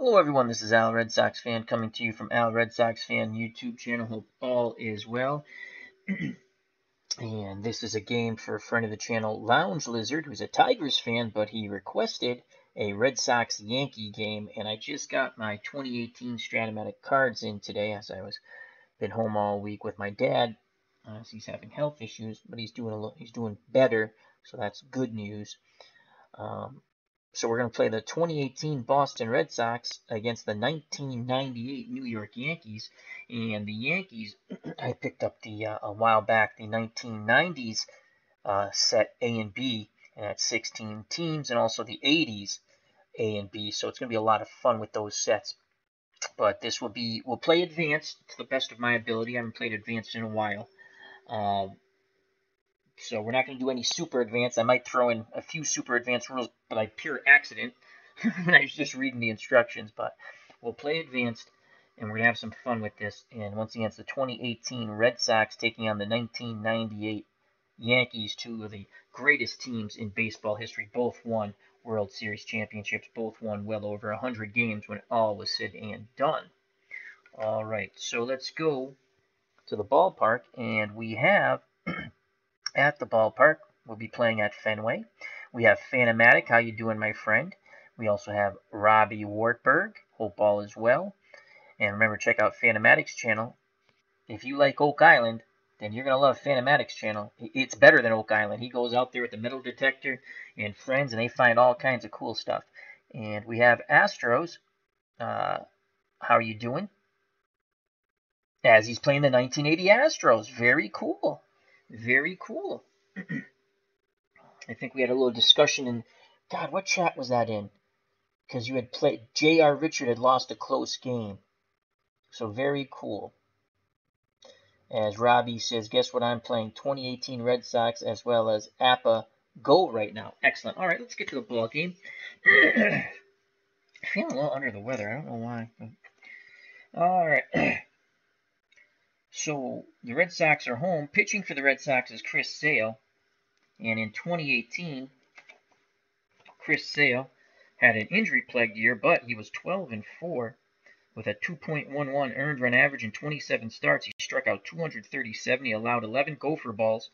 Hello everyone, this is Al Red Sox Fan coming to you from Al Red Sox Fan YouTube channel. Hope all is well. And this is a game for a friend of the channel, LoungeLizard, who's a Tigers fan, but he requested a Red Sox Yankee game. And I just got my 2018 Strat-O-Matic cards in today, as I was been home all week with my dad. He's having health issues, but he's doing better, so that's good news. So we're going to play the 2018 Boston Red Sox against the 1998 New York Yankees. And the Yankees, I picked up a while back, the 1990s set A and B, and that's 16 teams, and also the 80s A and B. So it's going to be a lot of fun with those sets. But we'll play advanced to the best of my ability. I haven't played advanced in a while. So we're not going to do any super advanced. I might throw in a few super advanced rules by pure accident when I was just reading the instructions. But we'll play advanced, and we're going to have some fun with this. And once again, it's the 2018 Red Sox taking on the 1998 Yankees, two of the greatest teams in baseball history. Both won World Series championships. Both won well over 100 games when all was said and done. All right, so let's go to the ballpark, and we have... At the ballpark, we'll be playing at Fenway. We have Strat-O-Matic, how you doing, my friend? We also have Robbie Wartburg, hope all is well. And remember, check out Strat-O-Matic's channel. If you like Oak Island, then you're going to love Strat-O-Matic's channel. It's better than Oak Island. He goes out there with the metal detector and friends, and they find all kinds of cool stuff. And we have Astros. How are you doing? As he's playing the 1980 Astros. Very cool. Very cool. I think we had a little discussion in, God, what chat was that in? Because you had played, J.R. Richard had lost a close game. So very cool. As Robbie says, guess what I'm playing? 2018 Red Sox as well as APA Go right now. Excellent. All right, let's get to the ball game. I feel a little under the weather. I don't know why. All right. So the Red Sox are home. Pitching for the Red Sox is Chris Sale. And in 2018, Chris Sale had an injury-plagued year, but he was 12-4 with a 2.11 earned run average in 27 starts. He struck out 237. He allowed 11 gopher balls,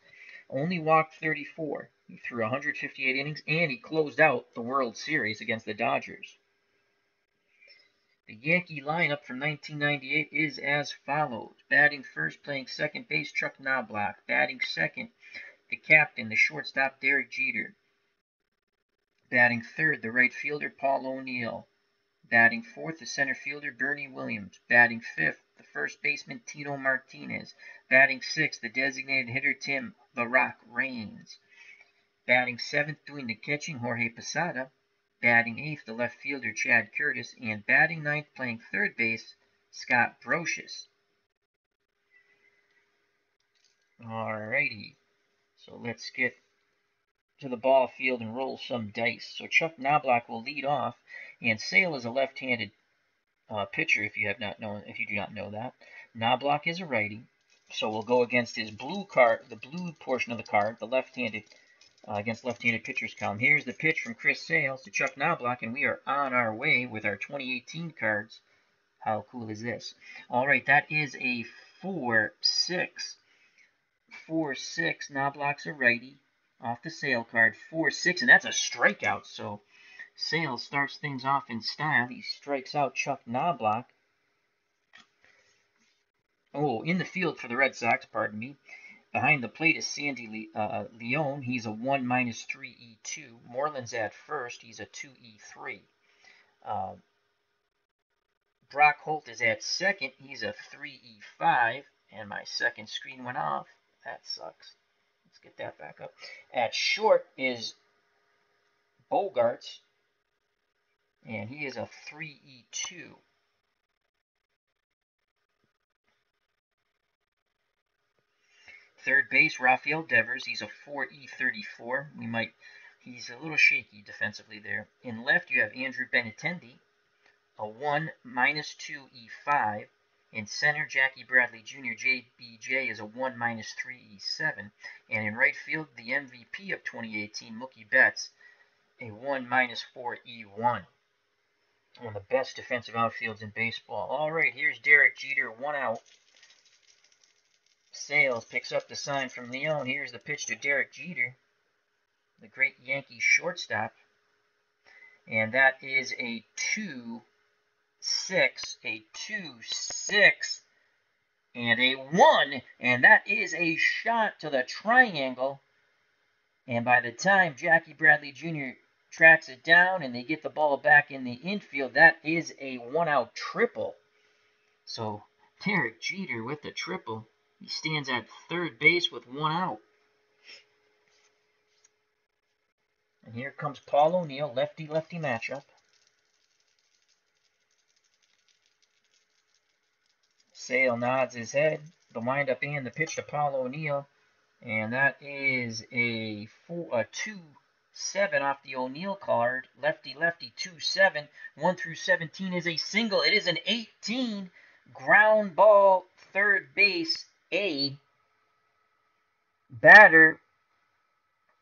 only walked 34. He threw 158 innings, and he closed out the World Series against the Dodgers. The Yankee lineup from 1998 is as follows. Batting first, playing second base, Chuck Knobloch. Batting second, the captain, the shortstop, Derek Jeter. Batting third, the right fielder, Paul O'Neill. Batting fourth, the center fielder, Bernie Williams. Batting fifth, the first baseman, Tino Martinez. Batting sixth, the designated hitter, Tim "The Rock" Raines. Batting seventh, doing the catching, Jorge Posada. Batting eighth, the left fielder, Chad Curtis. And batting ninth, playing third base, Scott Brocious. Alrighty, so let's get to the ball field and roll some dice. So Chuck Knobloch will lead off, and Sale is a left-handed pitcher. If you do not know that, Knobloch is a righty. So we'll go against his blue card, the blue portion of the card, the left-handed against left-handed pitchers column. Here's the pitch from Chris Sale to Chuck Knobloch, and we are on our way with our 2018 cards. How cool is this? All right, that is a 4-6. 4-6. Knobloch's a righty. Off the Sale card, 4-6, and that's a strikeout. So Sale starts things off in style. He strikes out Chuck Knobloch. Oh, in the field for the Red Sox, pardon me. Behind the plate is Sandy Leone. He's a 1-3E2. Moreland's at first. He's a 2E3. Brock Holt is at second. He's a 3E5. And my second screen went off. That sucks. Let's get that back up. At short is Bogarts, and he is a 3E2. Third base, Rafael Devers. He's a 4E34. He's a little shaky defensively there. In left, you have Andrew Benintendi, a 1-2E5. In center, Jackie Bradley Jr., JBJ, is a 1-3E7. And in right field, the MVP of 2018, Mookie Betts, a 1-4E1. One of the best defensive outfields in baseball. All right, here's Derek Jeter, 1 out. Sales picks up the sign from Leone. Here's the pitch to Derek Jeter, the great Yankees shortstop. And that is a 2-6, a 2-6, and a 1. And that is a shot to the triangle. And by the time Jackie Bradley Jr. tracks it down and they get the ball back in the infield, that is a 1-out triple. So Derek Jeter with the triple. He stands at third base with 1 out. And here comes Paul O'Neill, lefty-lefty matchup. Sale nods his head. The windup and the pitch to Paul O'Neill. And that is a 2-7 off the O'Neill card. Lefty-lefty 2-7. 1 through 17 is a single. It is an 18. Ground ball, third base, A. Batter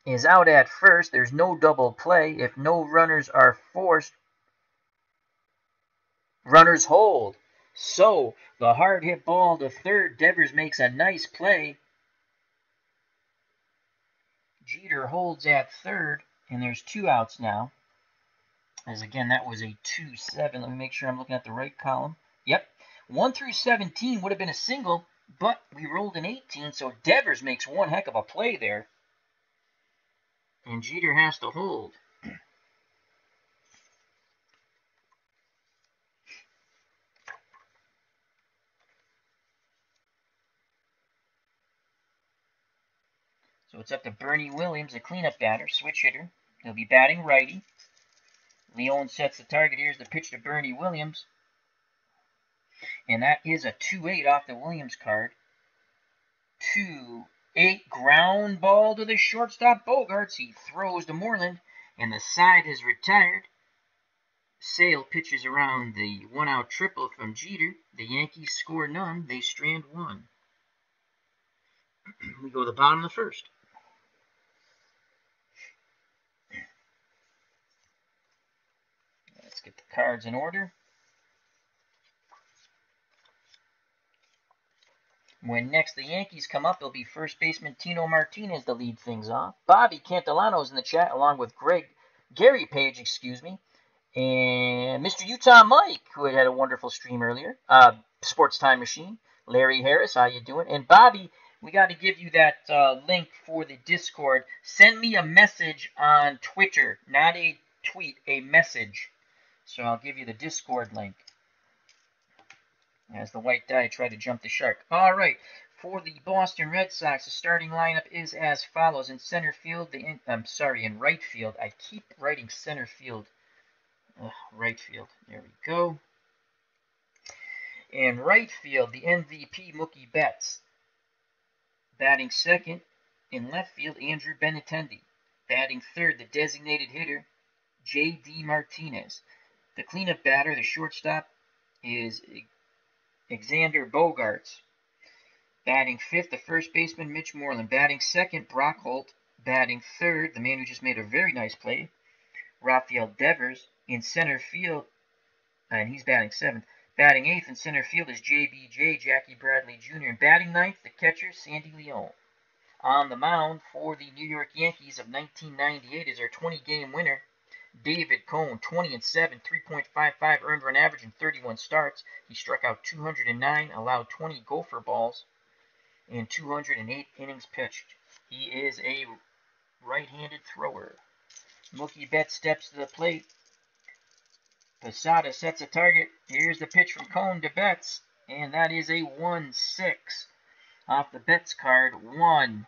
is out at first. There's no double play. If no runners are forced, runners hold. So the hard hit ball to third. Devers makes a nice play. Jeter holds at third, and there's 2 outs now. As again, that was a 2-7. Let me make sure I'm looking at the right column. Yep. 1 through 17 would have been a single, but we rolled an 18, so Devers makes one heck of a play there. And Jeter has to hold. So it's up to Bernie Williams, the cleanup batter, switch hitter. He'll be batting righty. Leone sets the target. Here's the pitch to Bernie Williams. And that is a 2-8 off the Williams card. 2-8, ground ball to the shortstop Bogarts. He throws to Moreland, and the side is retired. Sale pitches around the 1-out triple from Jeter. The Yankees score none. They strand 1. We go to the bottom of the first. Let's get the cards in order. When next the Yankees come up, it'll be first baseman Tino Martinez to lead things off. Bobby Cantilano's in the chat, along with Gary Page, and Mr. Utah Mike, who had a wonderful stream earlier. Sports Time Machine. Larry Harris, how you doing? And Bobby, we got to give you that link for the Discord. Send me a message on Twitter, not a tweet, a message. So I'll give you the Discord link. As the white die tried to jump the shark. All right, for the Boston Red Sox, the starting lineup is as follows. In center field, in right field. I keep writing center field. Right field. There we go. In right field, the MVP, Mookie Betts. Batting second, in left field, Andrew Benintendi. Batting third, the designated hitter, J.D. Martinez. The cleanup batter, the shortstop, is Xander Bogaerts. Batting fifth, the first baseman, Mitch Moreland. Batting second, Brock Holt. Batting third, the man who just made a very nice play, Rafael Devers. In center field, and he's batting seventh. Batting eighth in center field is JBJ, Jackie Bradley Jr. And batting ninth, the catcher, Sandy Leone. On the mound for the New York Yankees of 1998 is our 20-game winner, David Cone, 20-7, 3.55 earned run average in 31 starts. He struck out 209, allowed 20 gopher balls, and 208 innings pitched. He is a right-handed thrower. Mookie Betts steps to the plate. Posada sets a target. Here's the pitch from Cone to Betts, and that is a 1-6 off the Betts card. 1-6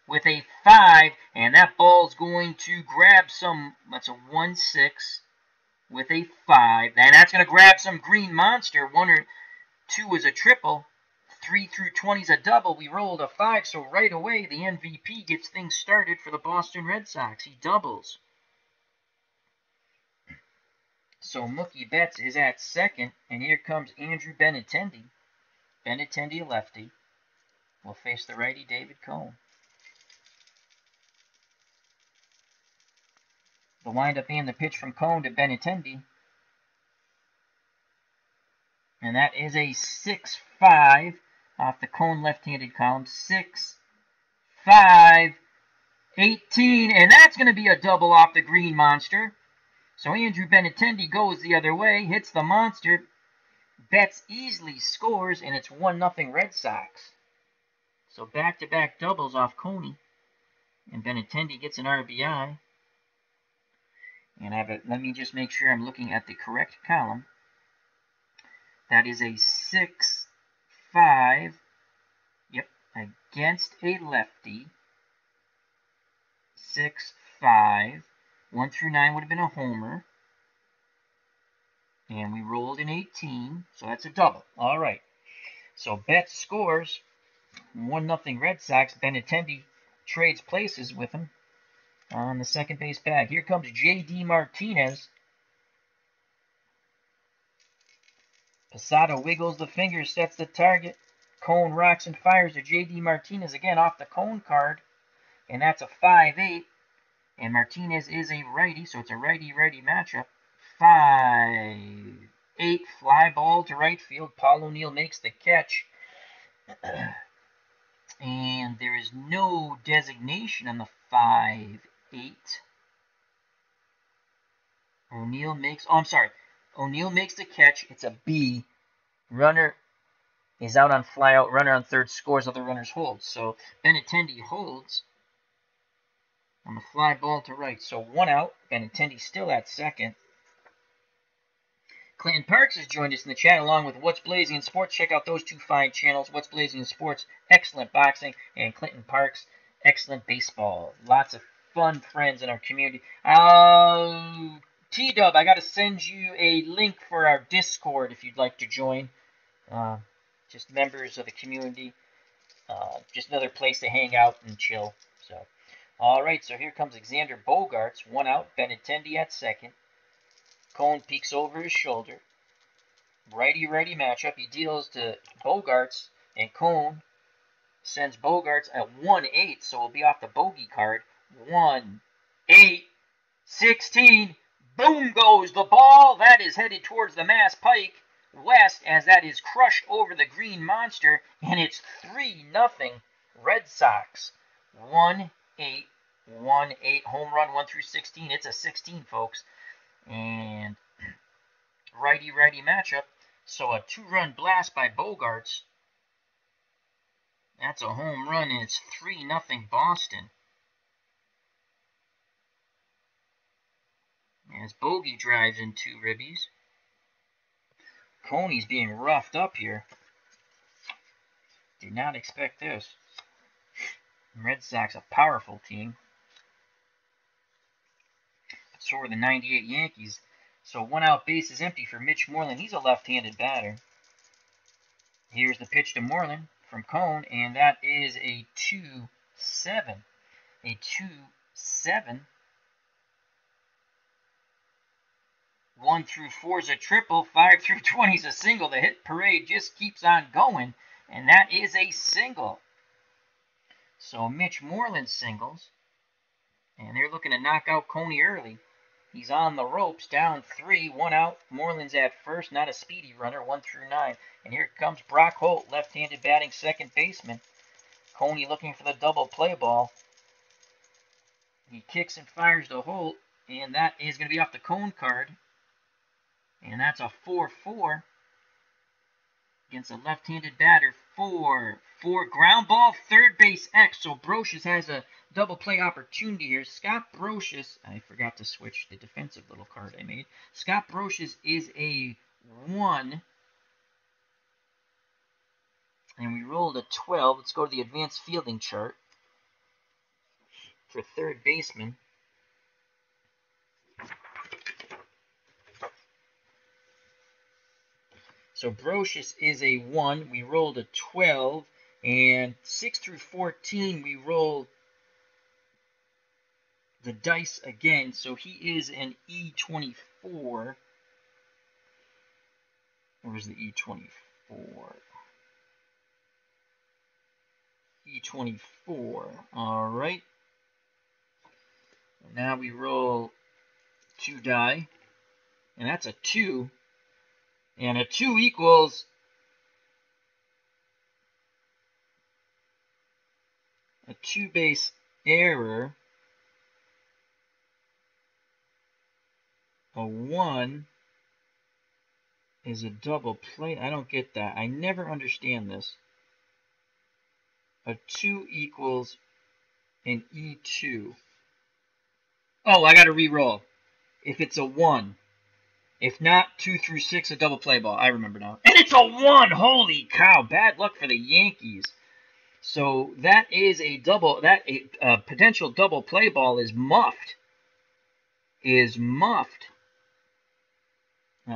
with a 5, and that ball's going to grab some. That's a 1-6 with a 5, and that's going to grab some green monster. 1 or 2 is a triple. 3 through 20 is a double. We rolled a 5, so right away the MVP gets things started for the Boston Red Sox. He doubles. So Mookie Betts is at second, and here comes Andrew Benintendi. Benintendi, a lefty, will face the righty David Cone. The windup and the pitch from Cone to Benintendi. And that is a 6-5 off the cone left-handed column. 6, 5, 18. And that's going to be a double off the green monster. So Andrew Benintendi goes the other way, hits the monster. Betts easily scores, and it's 1-0 Red Sox. So back-to-back doubles off Coney. And Benintendi gets an RBI. And let me just make sure I'm looking at the correct column. That is a 6-5. Yep, against a lefty. 6-5. 1 through 9 would have been a homer. And we rolled an 18, so that's a double. All right. So Betts scores. 1-0 Red Sox. Benintendi trades places with him on the second base bag. Here comes J.D. Martinez. Posada wiggles the fingers, sets the target. Cone rocks and fires to J.D. Martinez again off the cone card. And that's a 5-8. And Martinez is a righty, so it's a righty-righty matchup. 5-8, fly ball to right field. Paul O'Neill makes the catch. And there is no designation on the 5-8. O'Neill makes, O'Neill makes the catch. It's a B. Runner is out on fly out. Runner on third scores. Other runners hold. So Benintendi holds on the fly ball to right. So 1 out. Benintendi still at second. Clinton Parks has joined us in the chat along with What's Blazing in Sports. Check out those two fine channels. What's Blazing in Sports, excellent boxing, and Clinton Parks, excellent baseball. Lots of fun friends in our community. T-Dub, I got to send you a link for our Discord if you'd like to join. Just members of the community. Just another place to hang out and chill. So, all right, so here comes Xander Bogaerts. 1 out, Benintendi at second. Cone peeks over his shoulder. Righty-righty matchup. He deals to Bogaerts, and Cone sends Bogaerts at 1-8, so we'll be off the bogey card. 1-8, 16. Boom goes the ball. That is headed towards the Mass Pike West as that is crushed over the green monster, and it's 3-0 Red Sox. 1-8, 1-8. Home run 1 through 16. It's a 16, folks. And righty-righty matchup. So a 2-run blast by Bogaerts. That's a home run, and it's 3-0 Boston. As Bogey drives in 2 ribbies. Coney's being roughed up here. Did not expect this. Red Sox, a powerful team. So are the 98 Yankees. So 1 out, base is empty for Mitch Moreland. He's a left-handed batter. Here's the pitch to Moreland from Cone, and that is a 2-7. A 2-7. 1 through 4 is a triple. 5 through 20 is a single. The hit parade just keeps on going, and that is a single. So Mitch Moreland singles, and they're looking to knock out Coney early. He's on the ropes, down 3, 1 out. Moreland's at first, not a speedy runner, 1 through 9. And here comes Brock Holt, left-handed batting second baseman. Coney looking for the double play ball. He kicks and fires to Holt, and that is going to be off the Cone card. And that's a 4-4 against a left-handed batter. 4-4 ground ball, third base X. So Brocious has a double play opportunity here. Scott Brocious, I forgot to switch the defensive little card I made. Scott Brocious is a 1. And we rolled a 12. Let's go to the advanced fielding chart for third baseman. So Brocious is a 1. We rolled a 12. And 6 through 14, we rolled the dice again. So he is an E24. Where's the E24? E24. All right. Now we roll 2 die. And that's a 2. And a 2 equals a 2-base error. A 1 is a double play. I don't get that. I never understand this. A 2 equals an E2. Oh, I got to re-roll. If it's a 1. If not, 2 through 6, a double play ball. I remember now. And it's a 1! Holy cow. Bad luck for the Yankees. So that is a double. That potential double play ball is muffed. I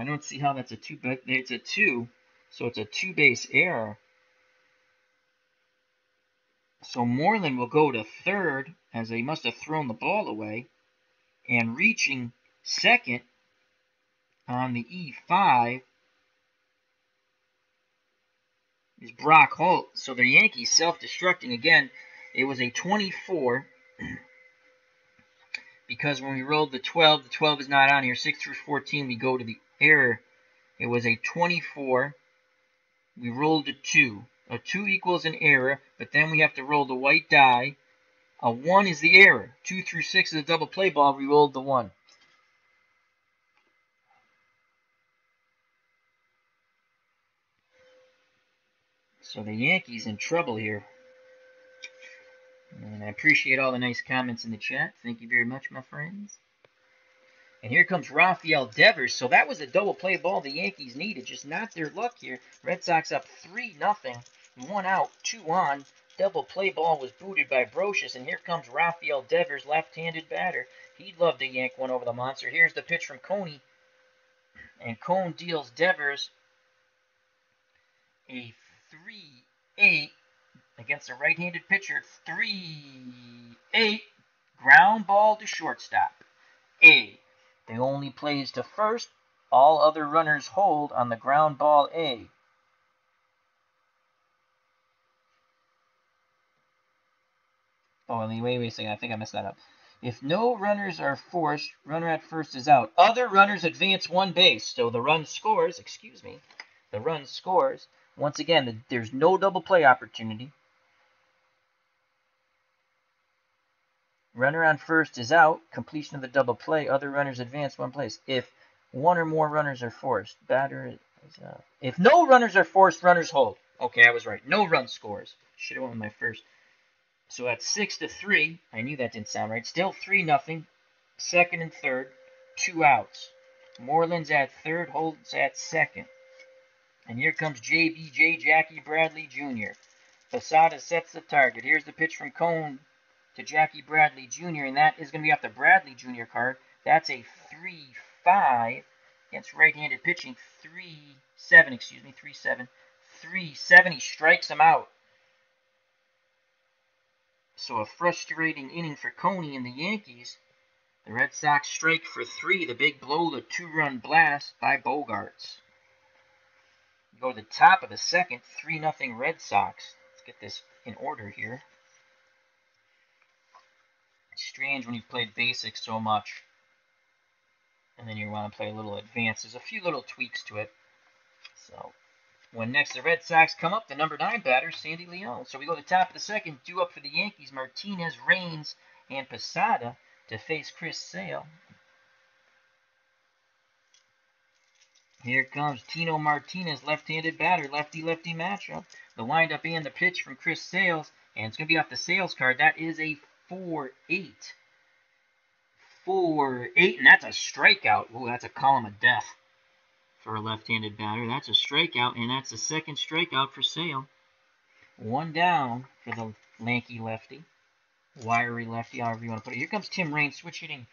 don't see how that's a 2, but it's a 2. So it's a 2-base error. So Moreland will go to third, as they must have thrown the ball away. And reaching second on the E5 is Brock Holt. So the Yankees self-destructing again. It was a 24. Because when we rolled the 12 is not on here. 6 through 14, we go to the error. It was a 24. We rolled a 2. A 2 equals an error, but then we have to roll the white die. A 1 is the error. 2 through 6 is a double play ball. We rolled the 1. So the Yankees in trouble here. And I appreciate all the nice comments in the chat. Thank you very much, my friends. And here comes Rafael Devers. So that was a double play ball the Yankees needed. Just not their luck here. Red Sox up 3-0. 1 out, 2 on. Double play ball was booted by Brocious. And here comes Rafael Devers, left-handed batter. He'd love to yank one over the monster. Here's the pitch from Coney. And Cone deals Devers a 3-8 against a right-handed pitcher. 3-8. Ground ball to shortstop. A. The only plays to first. All other runners hold on the ground ball A. Oh, wait a second. I think I messed that up. If no runners are forced, runner at first is out. Other runners advance 1 base. So the run scores. The run scores. Once again, there's no double play opportunity. Runner on first is out. Completion of the double play. Other runners advance 1 place. If 1 or more runners are forced, batter is out. If no runners are forced, runners hold. Okay, I was right. No run scores. Should have went with my first. So that's 6-3. I knew that didn't sound right. Still 3-0. Second and third. 2 outs. Moreland's at third. Holt's at second. And here comes JBJ, Jackie Bradley Jr. Posada sets the target. Here's the pitch from Cone to Jackie Bradley Jr., and that is going to be off the Bradley Jr. card. That's a 3-5 against right-handed pitching. 3-7, 3-7. 3-7, he strikes him out. So a frustrating inning for Coney and the Yankees. The Red Sox strike for 3. The big blow, the 2-run blast by Bogarts. Go to the top of the second, 3-0 Red Sox. Let's get this in order here. It's strange when you've played basic so much, and then you want to play a little advanced. There's a few little tweaks to it. So, when next the Red Sox come up, the number 9 batter, Sandy Leone. So we go to the top of the second, due up for the Yankees, Martinez, Raines, and Posada to face Chris Sale. Here comes Tino Martinez, left-handed batter, lefty-lefty matchup. The windup and the pitch from Chris Sales, and it's going to be off the Sales card. That is a 4-8. 4-8, and that's a strikeout. Ooh, that's a column of death for a left-handed batter. That's a strikeout, and that's the second strikeout for Sale. 1 down for the lanky lefty. Wiry lefty, however you want to put it. Here comes Tim Raines, switch hitting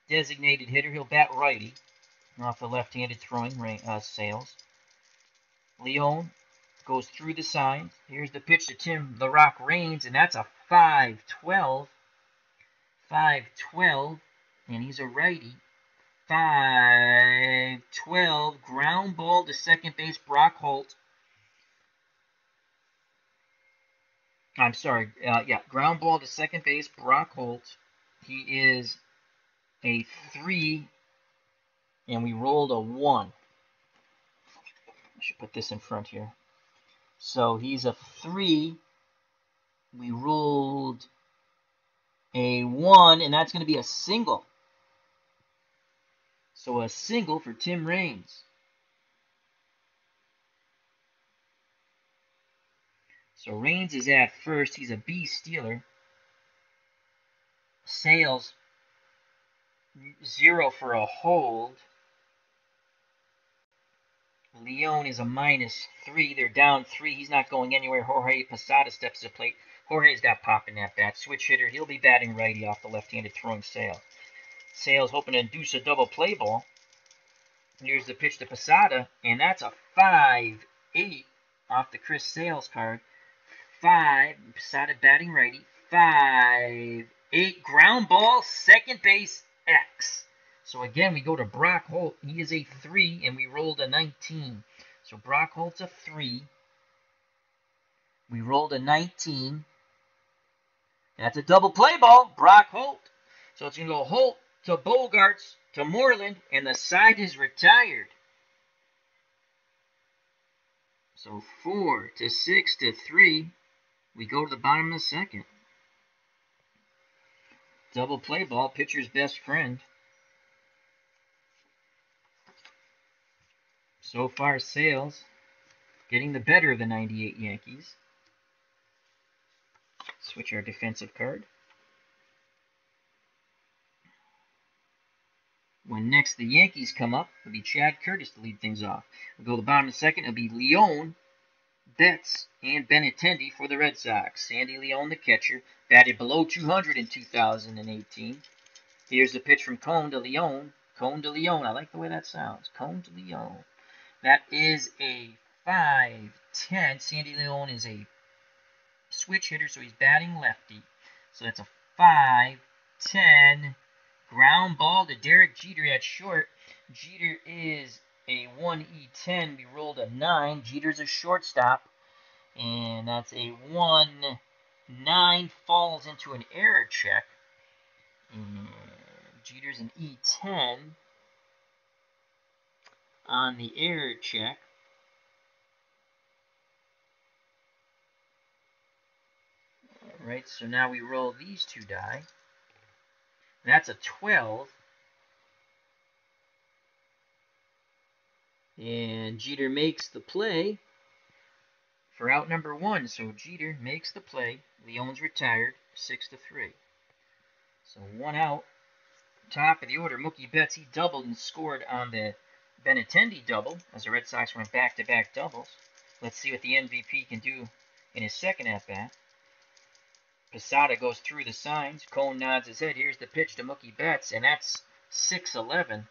designated hitter. He'll bat righty off the left-handed throwing Sales. Leone goes through the signs. Here's the pitch to Tim The Rock Raines, and that's a 5-12. 5-12, and he's a righty. 5-12, ground ball to second base, Brock Holt. I'm sorry, ground ball to second base, Brock Holt. He is a 3, and we rolled a 1. should put this in front here. So he's a 3. We rolled a 1, and that's going to be a single. So a single for Tim Raines. So Raines is at first. He's a B stealer. Sales 0 for a hold. Leon is a -3. They're down 3. He's not going anywhere. Jorge Posada steps to the plate. Jorge's got pop in that bat. Switch hitter. He'll be batting righty off the left-handed throwing Sale. Sale's hoping to induce a double play ball. Here's the pitch to Posada, and that's a 5-8 off the Chris Sales card. 5. Posada batting righty. 5-8. Ground ball, second base, X. So again, we go to Brock Holt. He is a 3, and we rolled a 19. So Brock Holt's a 3. We rolled a 19. That's a double play ball, Brock Holt. So it's going to go Holt to Bogarts to Moreland, and the side is retired. So 4 to 6 to 3. We go to the bottom of the second. Double play ball, pitcher's best friend. So far, Sales getting the better of the 98 Yankees. Switch our defensive card. When next the Yankees come up, it'll be Chad Curtis to lead things off. We'll go to the bottom of the second. It'll be Leon, Betts, and Benintendi for the Red Sox. Sandy Leon, the catcher, batted below 200 in 2018. Here's the pitch from Cone to Leon. Cone to Leon. I like the way that sounds. Cone to Leon. That is a 5-10. Sandy Leon is a switch hitter, so he's batting lefty. So that's a 5-10. Ground ball to Derek Jeter at short. Jeter is a 1E10. We rolled a 9. Jeter's a shortstop. And that's a 1-9. Falls into an error check. And Jeter's an E10 on the error check. Alright, so now we roll these 2 die. That's a 12. And Jeter makes the play for out number 1. So Jeter makes the play. Leon's retired, 6 to 3. So 1 out. Top of the order, Mookie Betts, he doubled and scored on the Benintendi double as the Red Sox went back-to-back doubles. Let's see what the MVP can do in his second at-bat. Posada goes through the signs. Cone nods his head. Here's the pitch to Mookie Betts, and that's 6-11.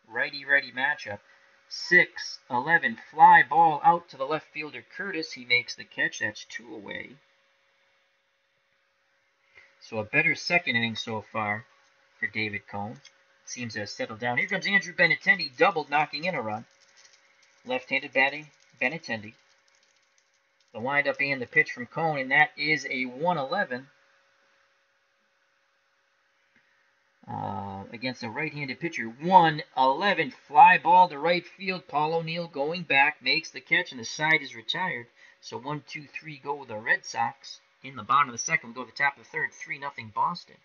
Righty-righty matchup. 6-11. Fly ball out to the left fielder Curtis. He makes the catch. That's 2 away. So a better second inning so far for David Cone. Seems to have settled down. Here comes Andrew Benintendi, doubled, knocking in a run. Left-handed batting, Benintendi. The windup and the pitch from Cone, and that is a 1-11 against a right-handed pitcher. 1-11, fly ball to right field. Paul O'Neill going back, makes the catch, and the side is retired. So 1, 2, 3 go with the Red Sox. In the bottom of the second, we'll go to the top of the third, 3-0 Boston.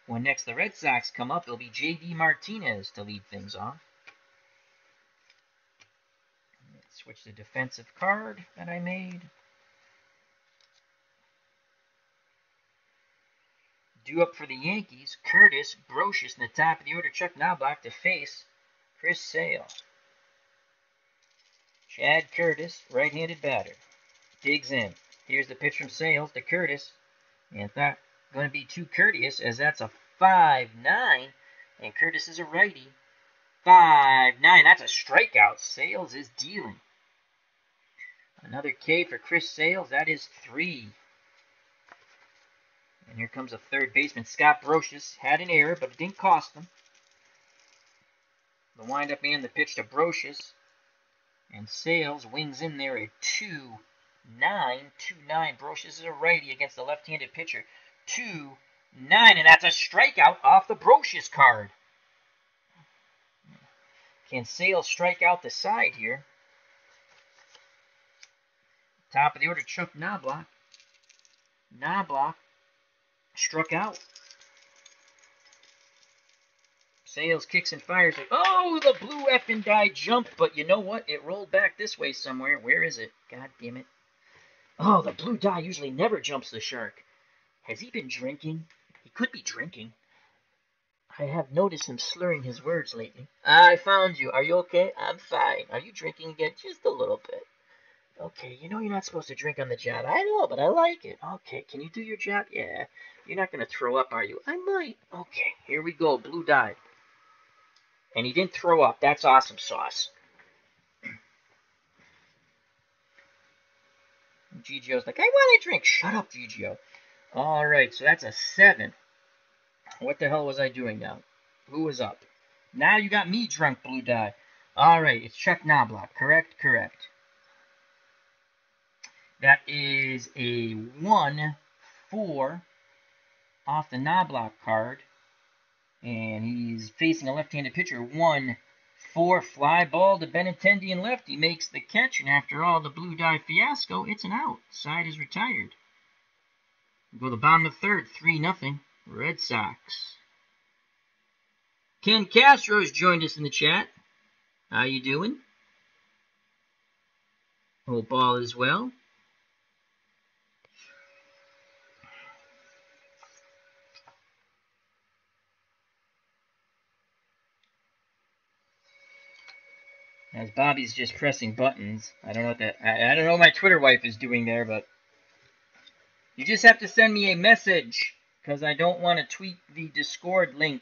When next the Red Sox come up, it'll be J.D. Martinez to lead things off. Switch the defensive card that I made. Due up for the Yankees, Curtis, Brocious in the top of the order. Chuck Knobloch to face Chris Sale. Chad Curtis, right-handed batter, digs in. Here's the pitch from Sales to Curtis. And it's not going to be too courteous, as that's a 5-9. And Curtis is a righty. 5-9. That's a strikeout. Sales is dealing. Another K for Chris Sales. That is 3. And here comes a third baseman. Scott Brocious had an error, but it didn't cost him. The windup and the pitch to Brocious. And Sales wings in there at 2-9. 2-9. Brocious is a righty against the left-handed pitcher. 2-9. And that's a strikeout off the Brocious card. Can Sale strike out the side here? Top of the order, Chuck Knobloch. Knobloch struck out. Sales kicks and fires. Oh, the blue effing die jumped, but you know what? It rolled back this way somewhere. Where is it? God damn it. Oh, the blue die usually never jumps the shark. Has he been drinking? He could be drinking. I have noticed him slurring his words lately. I found you. Are you okay? I'm fine. Are you drinking again? Just a little bit. Okay, you know you're not supposed to drink on the job. I know, but I like it. Okay, can you do your job? Yeah. You're not going to throw up, are you? I might. Okay, here we go. Blue die. And he didn't throw up. That's awesome sauce. Gigio's like, I want a drink. Shut up, Gigio. All right, so that's a 7. What the hell was I doing now? Who was up? Now you got me drunk, blue die. All right, it's Chuck Knobloch. Correct, correct. That is a 1-4 off the Knobloch card. And he's facing a left-handed pitcher. 1-4 fly ball to Benintendi and left. He makes the catch, and after all the blue die fiasco, it's an out. Side is retired. We go to the bottom of the third, 3-0. Red Sox. Ken Castro's joined us in the chat. How you doing? Hope all is well. As Bobby's just pressing buttons. I don't know what that. I don't know what my Twitter wife is doing there, but you just have to send me a message because I don't want to tweet the Discord link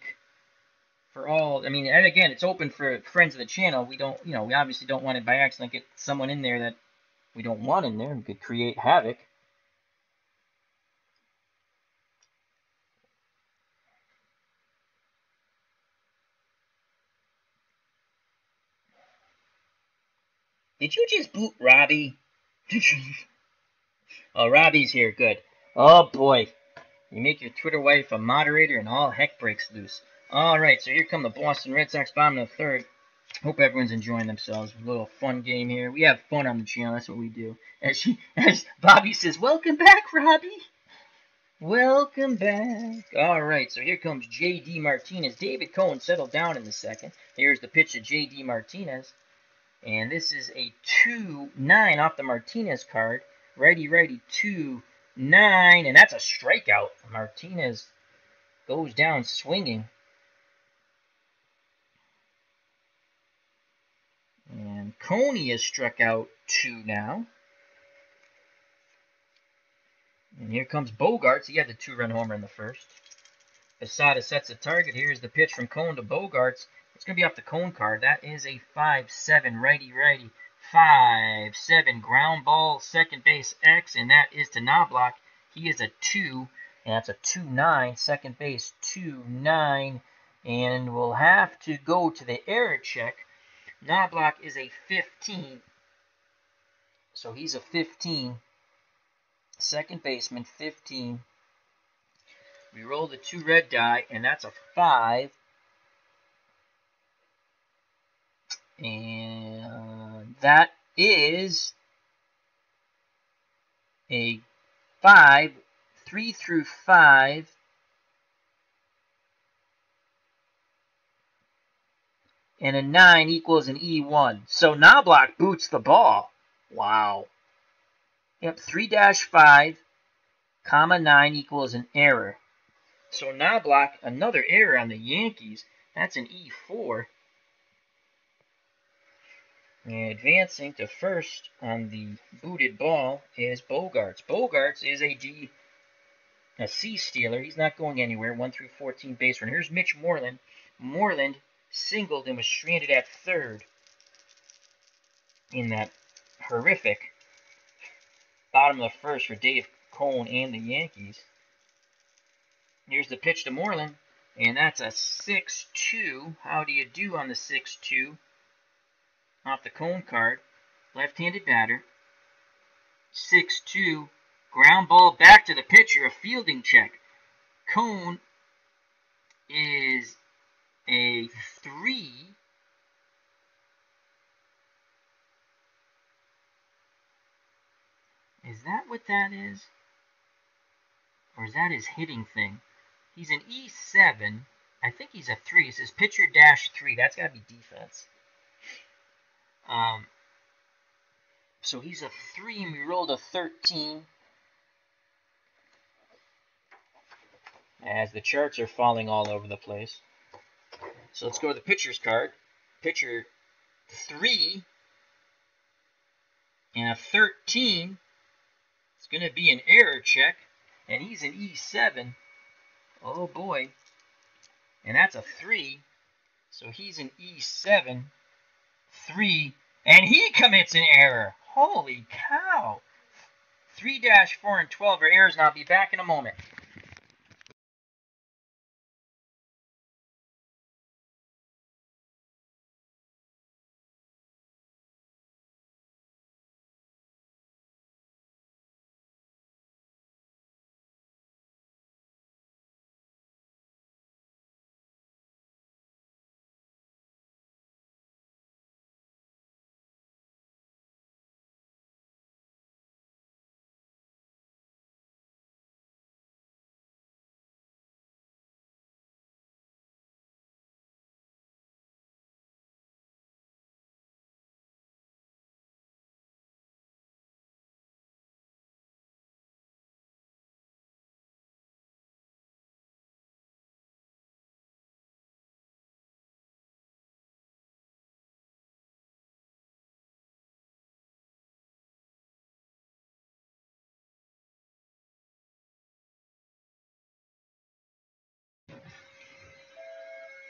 for all. I mean, and again, it's open for friends of the channel. We don't, we obviously don't want it by accident get someone in there that we don't want in there who could create havoc. Did you just boot Robbie? Oh, Robbie's here. Good. Oh, boy. You make your Twitter wife a moderator and all heck breaks loose. All right, so here come the Boston Red Sox bottom of the third. Hope everyone's enjoying themselves. A little fun game here. We have fun on the channel. That's what we do. As Bobby says, welcome back, Robbie. Welcome back. All right, so here comes J.D. Martinez. David Cohen settled down in the second. Here's the pitch to J.D. Martinez. And this is a 2-9 off the Martinez card. Righty, 2-9. And that's a strikeout. Martinez goes down swinging. And Coney has struck out 2 now. And here comes Bogarts. He had the 2-run homer in the first. Posada sets a target. Here's the pitch from Cone to Bogarts. It's going to be off the Cone card. That is a 5-7 righty. 5-7 ground ball second base X, and that is to Knobloch. He is a 2, and that's a 2-9 second base 2-9, and we'll have to go to the error check. Knobloch is a 15, so he's a 15. Second baseman, 15. We roll the 2 red die, and that's a 5. And that is a 5, 3 through 5. And a 9 equals an E1. So Knobloch boots the ball. Wow. Yep, 3-5, 9 equals an error. So Knobloch, another error on the Yankees. That's an E4. And advancing to first on the booted ball is Bogarts. Bogarts is a C stealer. He's not going anywhere. 1 through 14 base runner. Here's Mitch Moreland. Moreland singled and was stranded at third in that horrific bottom of the first for Dave Cone and the Yankees. Here's the pitch to Moreland, and that's a 6-2. How do you do on the 6-2? Off the Cone card, left-handed batter. 6-2, ground ball back to the pitcher, a fielding check. Cone is a 3. Is that what that is? Or is that his hitting thing? He's an E7. I think he's a 3. It says pitcher -3. That's got to be defense. So he's a 3, and we rolled a 13. As the charts are falling all over the place. So let's go to the pitcher's card. Pitcher 3 and a 13. It's going to be an error check. And he's an E7. Oh boy. And that's a 3. So he's an E7. 3. And he commits an error. Holy cow. 3-4 and 12 are errors, and I'll be back in a moment.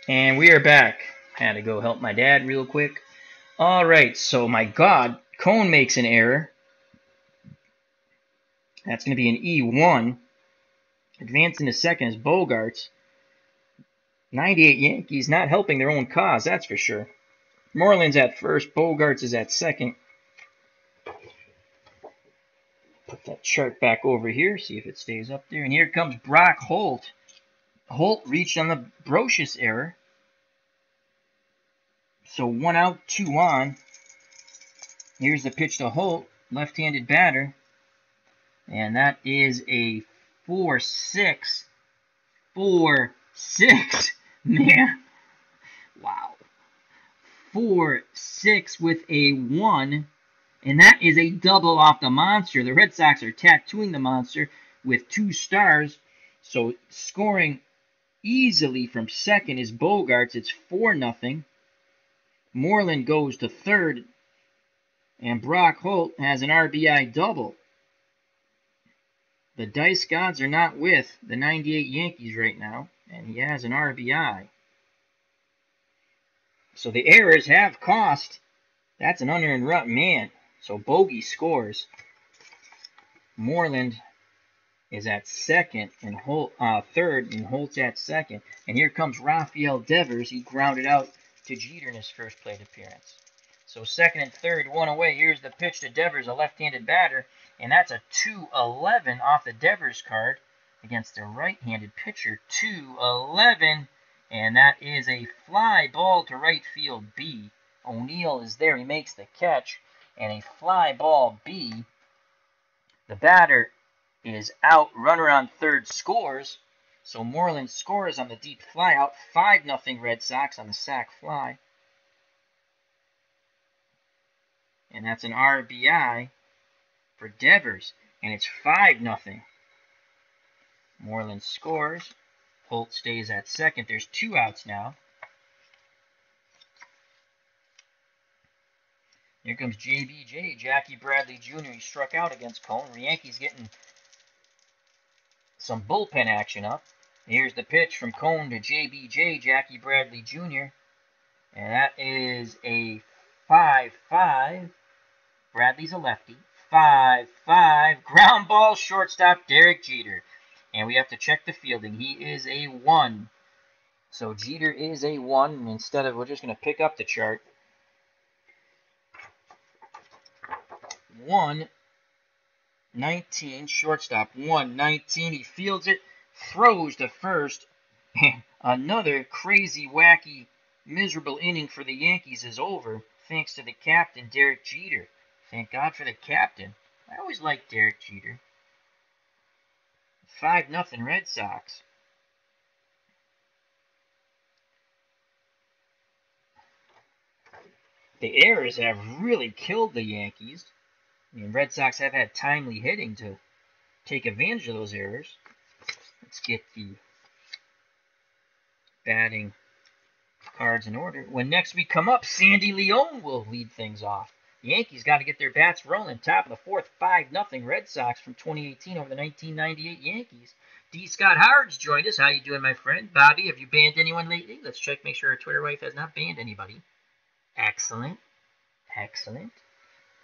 And we are back. Had to go help my dad real quick. Alright, so my God, Cone makes an error. That's going to be an E1. Advancing to second is Bogarts. 98 Yankees not helping their own cause, that's for sure. Moreland's at first, Bogarts is at second. Put that chart back over here, see if it stays up there. And here comes Brock Holt. Holt reached on the Brocious error. So 1 out, 2 on. Here's the pitch to Holt, left-handed batter. And that is a 4-6. 4-6. Man. Wow. 4-6 with a 1. And that is a double off the monster. The Red Sox are tattooing the monster with 2 stars. So scoring easily from second is Bogarts. It's 4-0. Moreland goes to third. And Brock Holt has an RBI double. The dice gods are not with the 98 Yankees right now. And he has an RBI. So the errors have cost. That's an unearned run, man. So Bogey scores. Moreland is at second and Holt third, and Holt's at second. And here comes Rafael Devers. He grounded out to Jeter in his first plate appearance. So second and third, 1 away. Here's the pitch to Devers, a left-handed batter, and that's a 2-11 off the Devers card against a right-handed pitcher. 2-11, and that is a fly ball to right field B. O'Neill is there. He makes the catch. And a fly ball B. The batter is out. Runner on third scores. So Moreland scores on the deep fly out. 5-0 Red Sox on the sac fly. And that's an RBI for Devers. And it's 5-0. Moreland scores. Holt stays at second. There's 2 outs now. Here comes JBJ, Jackie Bradley Jr. He struck out against Cone. The Yankees getting some bullpen action up. Here's the pitch from Cone to JBJ, Jackie Bradley Jr. And that is a 5-5. Bradley's a lefty. 5-5. Ground ball, shortstop, Derek Jeter. And we have to check the fielding. He is a 1. So Jeter is a 1. And instead of, we're just going to pick up the chart. 1-19, shortstop, 1-19. He fields it, throws to first. Another crazy, wacky, miserable inning for the Yankees is over, thanks to the captain, Derek Jeter. Thank God for the captain. I always liked Derek Jeter. 5-0 Red Sox. The errors have really killed the Yankees. I mean, Red Sox have had timely hitting to take advantage of those errors. Let's get the batting cards in order. When next we come up, Sandy Leone will lead things off. The Yankees got to get their bats rolling. Top of the fourth, 5-0 Red Sox from 2018 over the 1998 Yankees. D. Scott Howard's joined us. How you doing, my friend? Bobby, have you banned anyone lately? Let's check, make sure our Twitter wife has not banned anybody. Excellent. Excellent.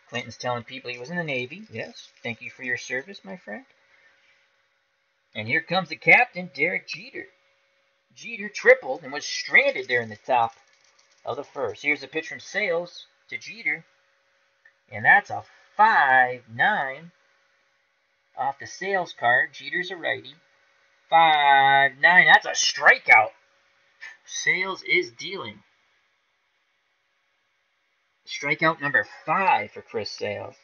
Clinton's telling people he was in the Navy. Yes. Thank you for your service, my friend. And here comes the captain, Derek Jeter. Jeter tripled and was stranded there in the top of the first. Here's a pitch from Sales to Jeter. And that's a 5-9 off the Sales card. Jeter's a righty. 5-9. That's a strikeout. Sales is dealing. Strikeout number 5 for Chris Sales.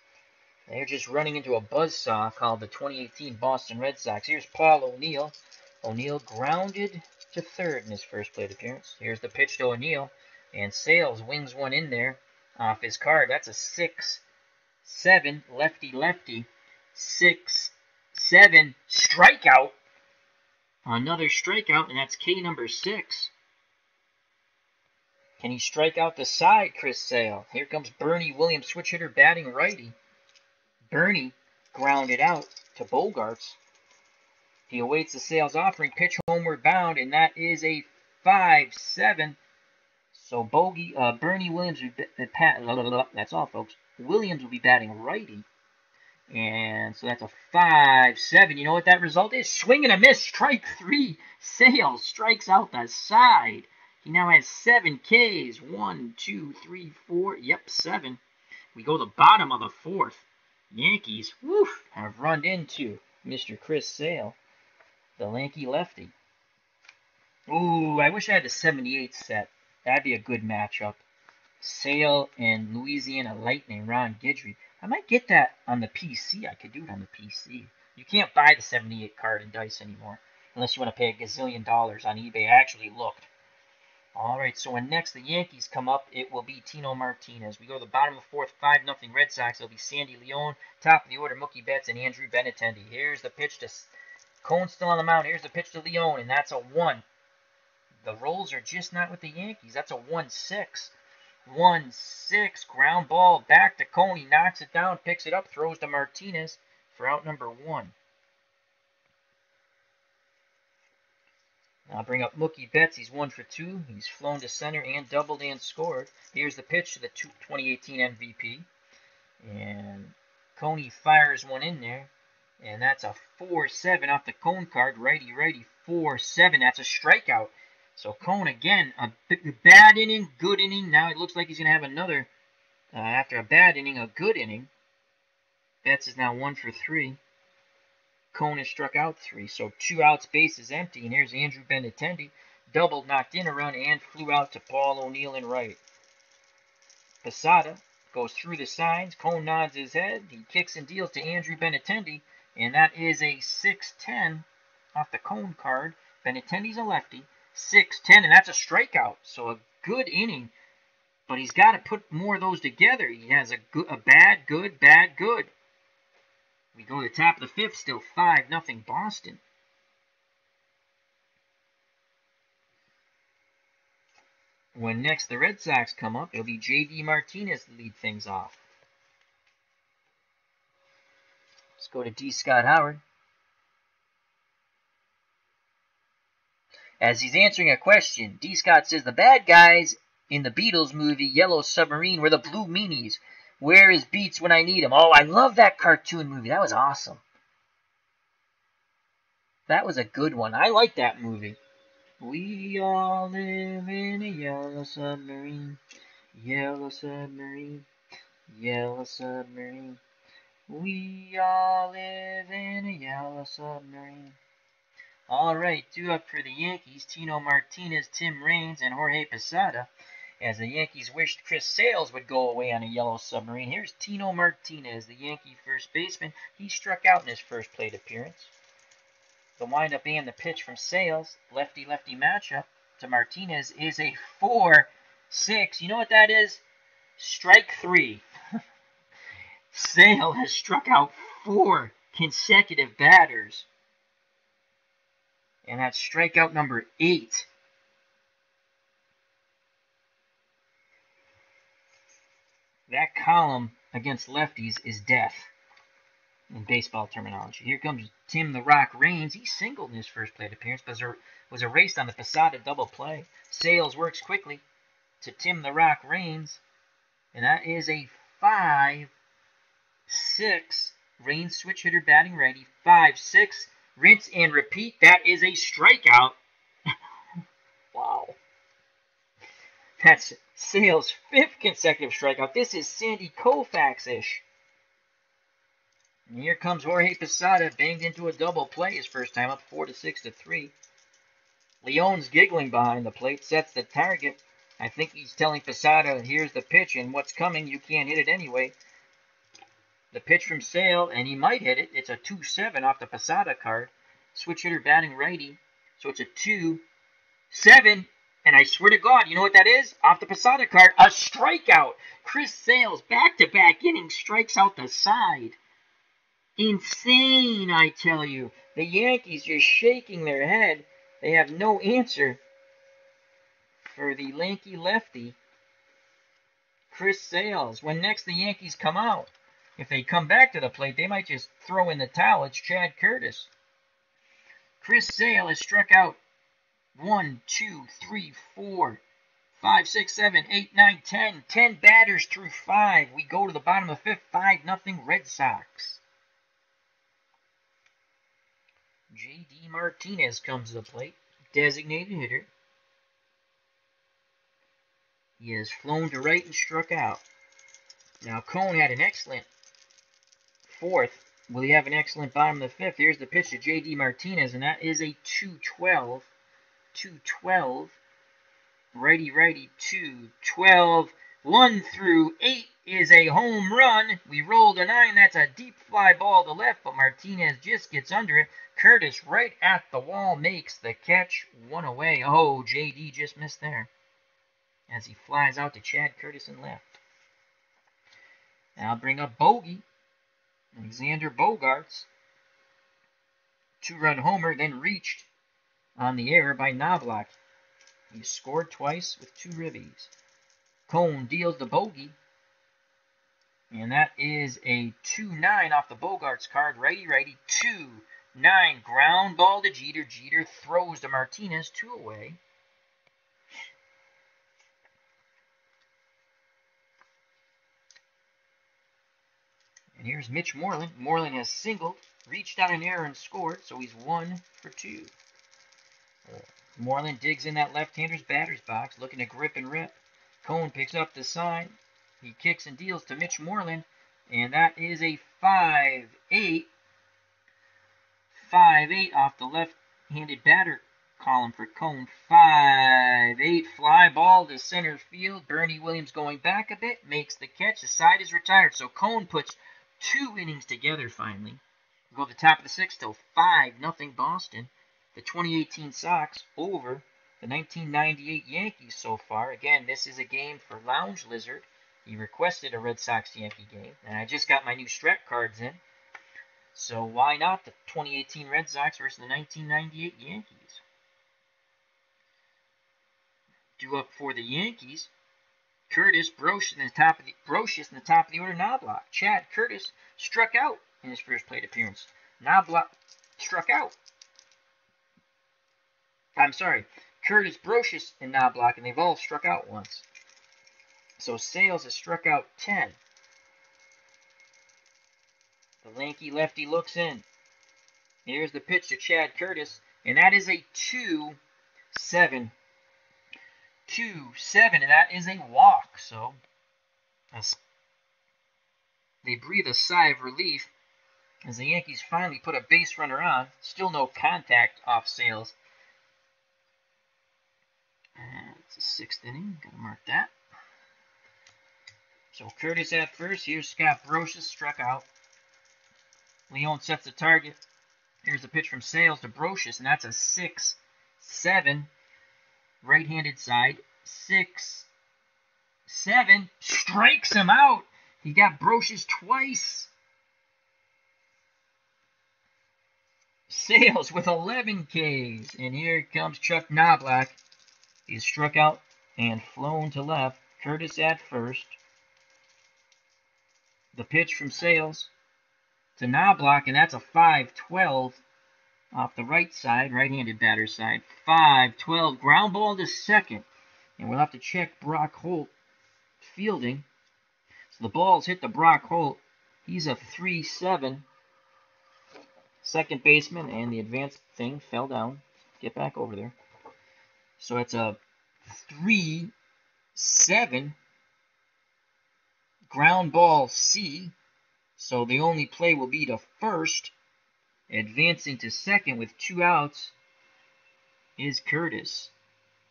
They're just running into a buzzsaw called the 2018 Boston Red Sox. Here's Paul O'Neill. O'Neill grounded to third in his first plate appearance. Here's the pitch to O'Neill. And Sales wings one in there off his card. That's a 6-7 lefty-lefty. 6-7 strikeout. Another strikeout, and that's K number 6. Can he strike out the side, Chris Sale? Here comes Bernie Williams, switch hitter, batting righty. Bernie grounded out to Bogarts. He awaits the Sales offering, pitch homeward bound, and that is a 5-7. So Bernie Williams, that's all, folks. Williams will be batting righty. And so that's a 5-7. You know what that result is? Swing and a miss, strike 3. Sales strikes out the side. He now has 7 Ks. 1, 2, 3, 4. Yep, 7. We go to the bottom of the fourth. Yankees, have run into Mr. Chris Sale, the lanky lefty. Ooh, I wish I had the 78 set. That'd be a good matchup. Sale and Louisiana Lightning, Ron Guidry. I might get that on the PC. I could do it on the PC. You can't buy the 78 card in Dice anymore, unless you want to pay $1 gazillion on eBay. I actually looked. All right, so when next the Yankees come up, it will be Tino Martinez. We go to the bottom of the fourth, 5-0 Red Sox. It'll be Sandy Leone. Top of the order, Mookie Betts and Andrew Benintendi. Here's the pitch to Cone, still on the mound. Here's the pitch to Leone, and that's a 1. The rolls are just not with the Yankees. That's a 1-6. 1-6, ground ball back to Cone. He knocks it down, picks it up, throws to Martinez for out number 1. I'll bring up Mookie Betts. He's 1 for 2. He's flown to center and doubled and scored. Here's the pitch to the 2018 MVP. And Coney fires one in there. And that's a 4-7 off the Cone card. Righty, 4-7. That's a strikeout. So Cone, again, a bad inning, good inning. Now it looks like he's going to have another, after a bad inning, a good inning. Betts is now 1 for 3. Cone has struck out 3, so 2 outs, base is empty. And here's Andrew Benintendi, doubled, knocked in a run, and flew out to Paul O'Neill in right. Posada goes through the signs. Cone nods his head. He kicks and deals to Andrew Benintendi, and that is a 6-10 off the Cone card. Benintendi's a lefty. 6-10, and that's a strikeout. So a good inning, but he's got to put more of those together. He has a bad, good, bad, good. We go to the top of the fifth, still 5-0 Boston. When next the Red Sox come up, it'll be J.D. Martinez to lead things off. Let's go to D. Scott Howard. As he's answering a question, D. Scott says, the bad guys in the Beatles movie Yellow Submarine were the Blue Meanies. Where is Beats when I need him? Oh, I love that cartoon movie. That was awesome. That was a good one. I like that movie. We all live in a yellow submarine. Yellow submarine. Yellow submarine. We all live in a yellow submarine. All right, due up for the Yankees, Tino Martinez, Tim Raines, and Jorge Posada. as the Yankees wished Chris Sales would go away on a yellow submarine. Here's Tino Martinez, the Yankee first baseman. He struck out in his first plate appearance. The windup and the pitch from Sales, lefty-lefty matchup to Martinez, is a 4-6. You know what that is? Strike 3. Sale has struck out 4 consecutive batters. And that's strikeout number 8. That column against lefties is death in baseball terminology. Here comes Tim the Rock Raines. He singled in his first plate appearance, but was erased on the Posada double play. Sales works quickly to Tim the Rock Raines, and that is a 5-6. Raines switch hitter batting righty. 5-6. Rinse and repeat. That is a strikeout. Wow. That's Sales' 5th consecutive strikeout. This is Sandy Koufax-ish. And here comes Jorge Posada, banged into a double play his first time up, 4-6-3. Leon's giggling behind the plate, sets the target. I think he's telling Posada, here's the pitch and what's coming, you can't hit it anyway. The pitch from Sale, and he might hit it. It's a 2-7 off the Posada card. Switch hitter batting righty, so it's a 2-7. And I swear to God, you know what that is? Off the Posada card, a strikeout. Chris Sales, back-to-back innings, strikes out the side. Insane, I tell you. The Yankees just shaking their head. They have no answer for the lanky lefty, Chris Sales. When next the Yankees come out, if they come back to the plate, they might just throw in the towel. It's Chad Curtis. Chris Sale has struck out 1, 2, 3, 4, 5, 6, 7, 8, 9, 10. 10 batters through 5. We go to the bottom of the 5th, 5-0 Red Sox. J.D. Martinez comes to the plate, designated hitter. He has flown to right and struck out. Now, Cone had an excellent 4th. Will he have an excellent bottom of the 5th? Here's the pitch to J.D. Martinez, and that is a 2-12. 2-12. Righty, 2-12. 1 through 8 is a home run. We rolled a 9. That's a deep fly ball to left, but Martinez just gets under it. Curtis right at the wall makes the catch. 1 away. Oh, J.D. just missed there as he flies out to Chad Curtis in left. Now I'll bring up Bogey. Alexander Bogaerts. 2-run homer, then reached on the error by Knobloch. He scored twice with 2 ribbies. Cone deals the Bogey. And that is a 2-9 off the Bogaerts card. Righty, 2-9. Ground ball to Jeter. Jeter throws to Martinez. 2 away. And here's Mitch Moreland. Moreland has singled, reached on an error and scored, so he's 1 for 2. Moreland digs in that left-hander's batter's box, looking to grip and rip. Cone picks up the sign. He kicks and deals to Mitch Moreland, and that is a 5-8. 5-8 off the left-handed batter column for Cone. 5-8. Fly ball to center field. Bernie Williams going back a bit, makes the catch. The side is retired, so Cone puts 2 innings together finally. We'll go to the top of the 6th till 5-0 Boston. The 2018 Sox over the 1998 Yankees so far. Again, this is a game for LoungeLizard. He requested a Red Sox-Yankee game, and I just got my new Strat cards in. So why not the 2018 Red Sox versus the 1998 Yankees? Due up for the Yankees, Curtis, Brocious in the top of the order, Knobloch. Chad Curtis struck out in his first plate appearance. Knobloch struck out. I'm sorry, Curtis, Brocious, and Knobloch, and they've all struck out once. So Sales has struck out 10. The lanky lefty looks in. Here's the pitch to Chad Curtis, and that is a 2-7. 2-7, and that is a walk. So they breathe a sigh of relief as the Yankees finally put a base runner on. Still no contact off Sales. Let's It's the 6th inning. Gotta mark that. So Curtis at first. Here's Scott Brocious, struck out. Leone sets the target. Here's the pitch from Sales to Brocious, and that's a 6-7. Right-handed side. 6-7. Strikes him out. He got Brocious twice. Sales with 11 Ks. And here comes Chuck Knobloch. He's struck out and flown to left. Curtis at first. The pitch from Sales to Knobloch, and that's a 5-12 off the right side, right-handed batter side. 5-12, ground ball to second. And we'll have to check Brock Holt fielding. So the ball's hit to Brock Holt. He's a 3-7 second baseman, and the advanced thing fell down. Get back over there. So it's a 3-7 ground ball C. So the only play will be to first. Advancing to second with 2 outs is Curtis.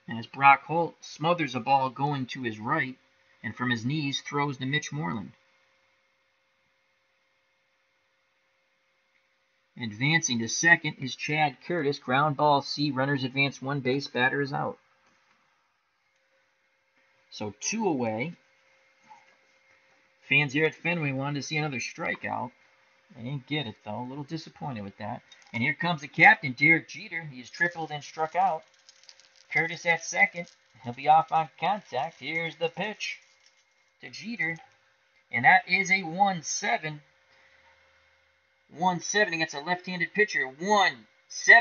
As Brock Holt smothers a ball going to his right, and from his knees throws to Mitch Moreland. Advancing to second is Chad Curtis. Ground ball C. Runners advance 1 base. Batter is out. So 2 away. Fans here at Fenway wanted to see another strikeout. They didn't get it, though. A little disappointed with that. And here comes the captain, Derek Jeter. He has tripled and struck out. Curtis at second. He'll be off on contact. Here's the pitch to Jeter. And that is a 1-7. 1-7 against a left-handed pitcher. 1-7,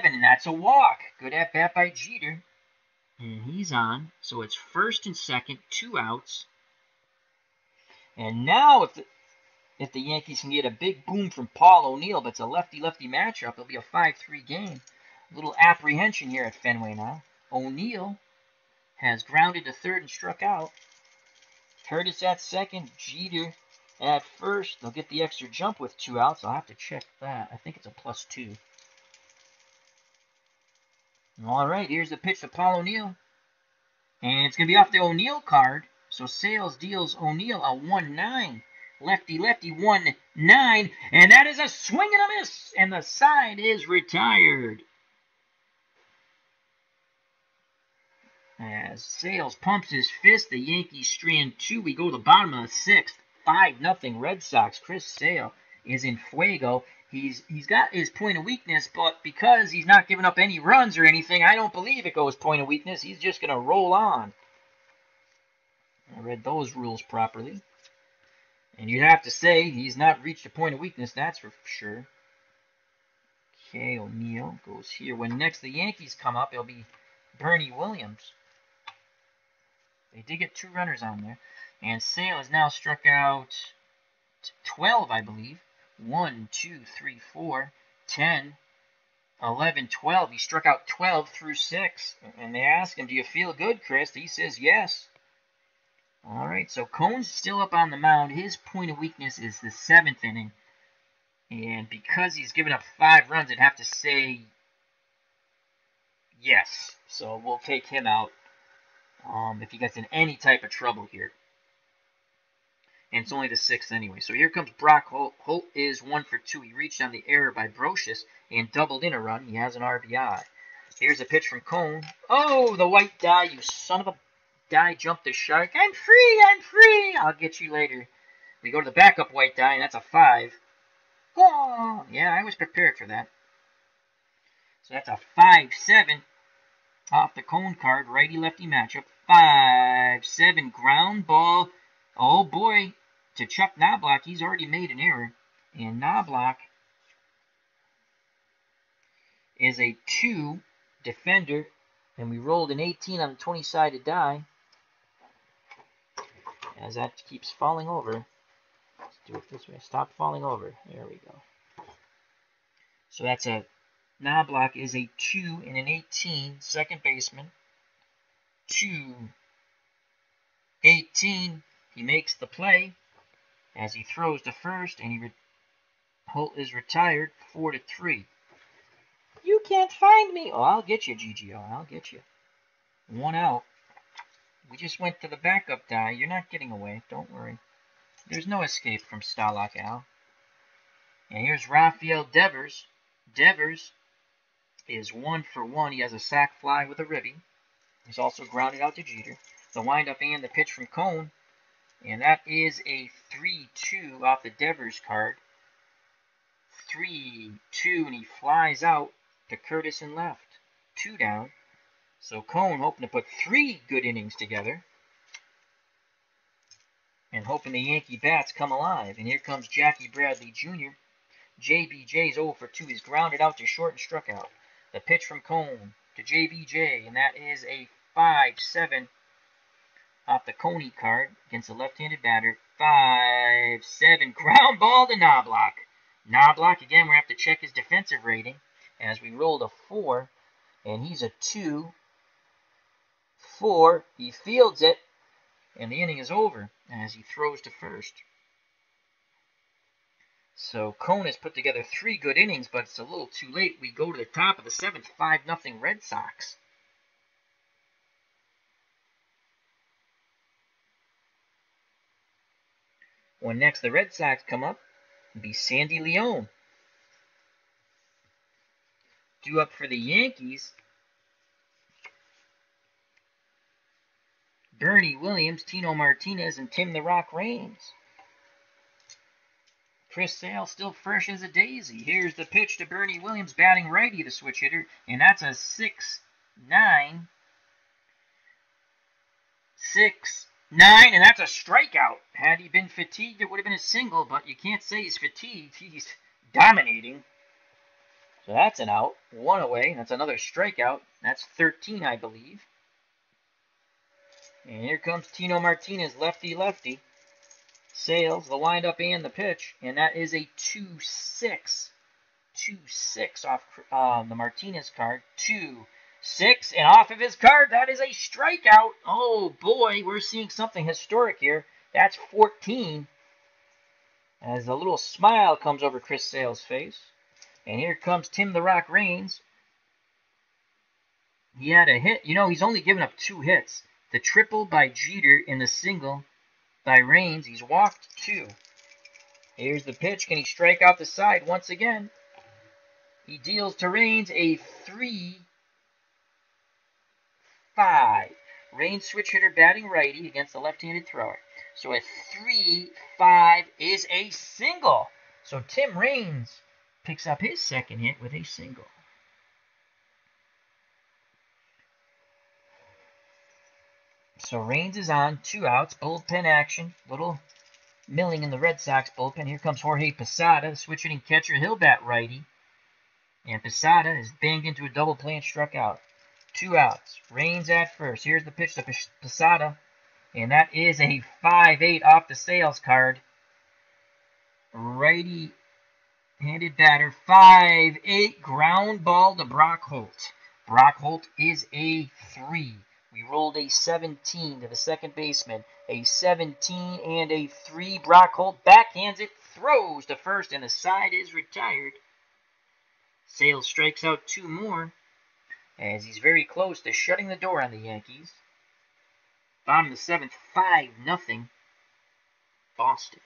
and that's a walk. Good at bat by Jeter. And he's on. So it's first and second, 2 outs. And now if the Yankees can get a big boom from Paul O'Neill, but it's a lefty-lefty matchup, it'll be a 5-3 game. A little apprehension here at Fenway now. O'Neill has grounded to third and struck out. Curtis at second, Jeter at first. They'll get the extra jump with 2 outs. I'll have to check that. I think it's a +2. All right, here's the pitch to Paul O'Neill. And it's going to be off the O'Neill card. So Sales deals O'Neill a 1-9. Lefty-lefty 1-9. And that is a swing and a miss. And the side is retired. As Sales pumps his fist, the Yankees strand 2. We go to the bottom of the 6th. 5-0 Red Sox. Chris Sale is in fuego. He's got his point of weakness, but because he's not giving up any runs or anything, I don't believe it goes point of weakness. He's just going to roll on. I read those rules properly. And you'd have to say he's not reached a point of weakness, that's for sure. Okay, O'Neill goes here. When next the Yankees come up, it'll be Bernie Williams. They did get 2 runners on there. And Sale has now struck out 12, I believe. 1, 2, 3, 4, 10, 11, 12. He struck out 12 through 6. And they ask him, do you feel good, Chris? He says yes. All right, so Cohn's still up on the mound. His point of weakness is the 7th inning. And because he's given up 5 runs, I'd have to say yes. So we'll take him out if he gets in any type of trouble here. And it's only the 6th anyway. So here comes Brock Holt. Holt is 1 for 2. He reached on the error by Brocious and doubled in a run. He has an RBI. Here's a pitch from Cohn. Oh, the white die, you son of a... Die jumped the shark. I'm free, I'm free. I'll get you later. We go to the backup white die, and that's a 5. Oh, yeah, I was prepared for that. So that's a 5-7 off the Cone card, righty-lefty matchup. 5-7 ground ball. Oh, boy, to Chuck Knobloch. He's already made an error. And Knobloch is a 2 defender, and we rolled an 18 on the 20-sided die. As that keeps falling over. Let's do it this way. Stop falling over. There we go. So that's a... Knobloch is a 2 and an 18 second baseman. 2-18. He makes the play as he throws to first, and Holt is retired 4-3. You can't find me. Oh, I'll get you, GGO. I'll get you. 1 out. We just went to the backup die. You're not getting away. Don't worry. There's no escape from Starlock Al. And here's Rafael Devers. Devers is 1 for 1. He has a sac fly with a ribby. He's also grounded out to Jeter. The windup and the pitch from Cone. And that is a 3-2 off the Devers card. 3-2, and he flies out to Curtis in left. 2 down. So Cone hoping to put 3 good innings together. And hoping the Yankee bats come alive. And here comes Jackie Bradley Jr. JBJ's 0 for 2. He's grounded out to short and struck out. The pitch from Cone to JBJ, and that is a 5-7 off the Coney card against a left-handed batter. 5-7. Ground ball to Knobloch. Knobloch, again, we have to check his defensive rating as we rolled a 4, and he's a 2-4. He fields it, and the inning is over as he throws to first. So Cone has put together 3 good innings, but it's a little too late. We go to the top of the 7th, 5-0 Red Sox. When next the Red Sox come up, it'll be Sandy Leone. Due up for the Yankees, Bernie Williams, Tino Martinez, and Tim the Rock Raines. Chris Sale still fresh as a daisy. Here's the pitch to Bernie Williams, batting righty, the switch hitter, and that's a 6-9. 6-9, and that's a strikeout. Had he been fatigued, it would have been a single, but you can't say he's fatigued. He's dominating. So that's an out. 1 away. That's another strikeout. That's 13, I believe. And here comes Tino Martinez, lefty-lefty. Sails, the windup, and the pitch, and that is a 2-6. 2-6 off the Martinez card. 2-6, and off of his card, that is a strikeout. Oh boy, we're seeing something historic here. That's 14. As a little smile comes over Chris Sale's face. And here comes Tim the Rock Raines. He had a hit. You know, he's only given up 2 hits. The triple by Jeter and the single by Raines. He's walked 2. Here's the pitch. Can he strike out the side once again? He deals to Raines a 3-5. Raines switch hitter batting righty against the left-handed thrower. So a 3-5 is a single. So Tim Raines picks up his second hit with a single. So Raines is on, 2 outs, bullpen action, little milling in the Red Sox bullpen. Here comes Jorge Posada, the switch hitting catcher. He'll bat righty. And Posada is banged into a double play and struck out. 2 outs. Raines at first. Here's the pitch to Posada. And that is a 5-8 off the Sales card. Righty-handed batter. 5-8. Ground ball to Brock Holt. Brock Holt is a 3. We rolled a 17 to the second baseman. A 17 and a 3. Brock Holt backhands it, throws to first, and the side is retired. Sales strikes out 2 more, as he's very close to shutting the door on the Yankees. Bottom of the 7th, 5-0 Boston.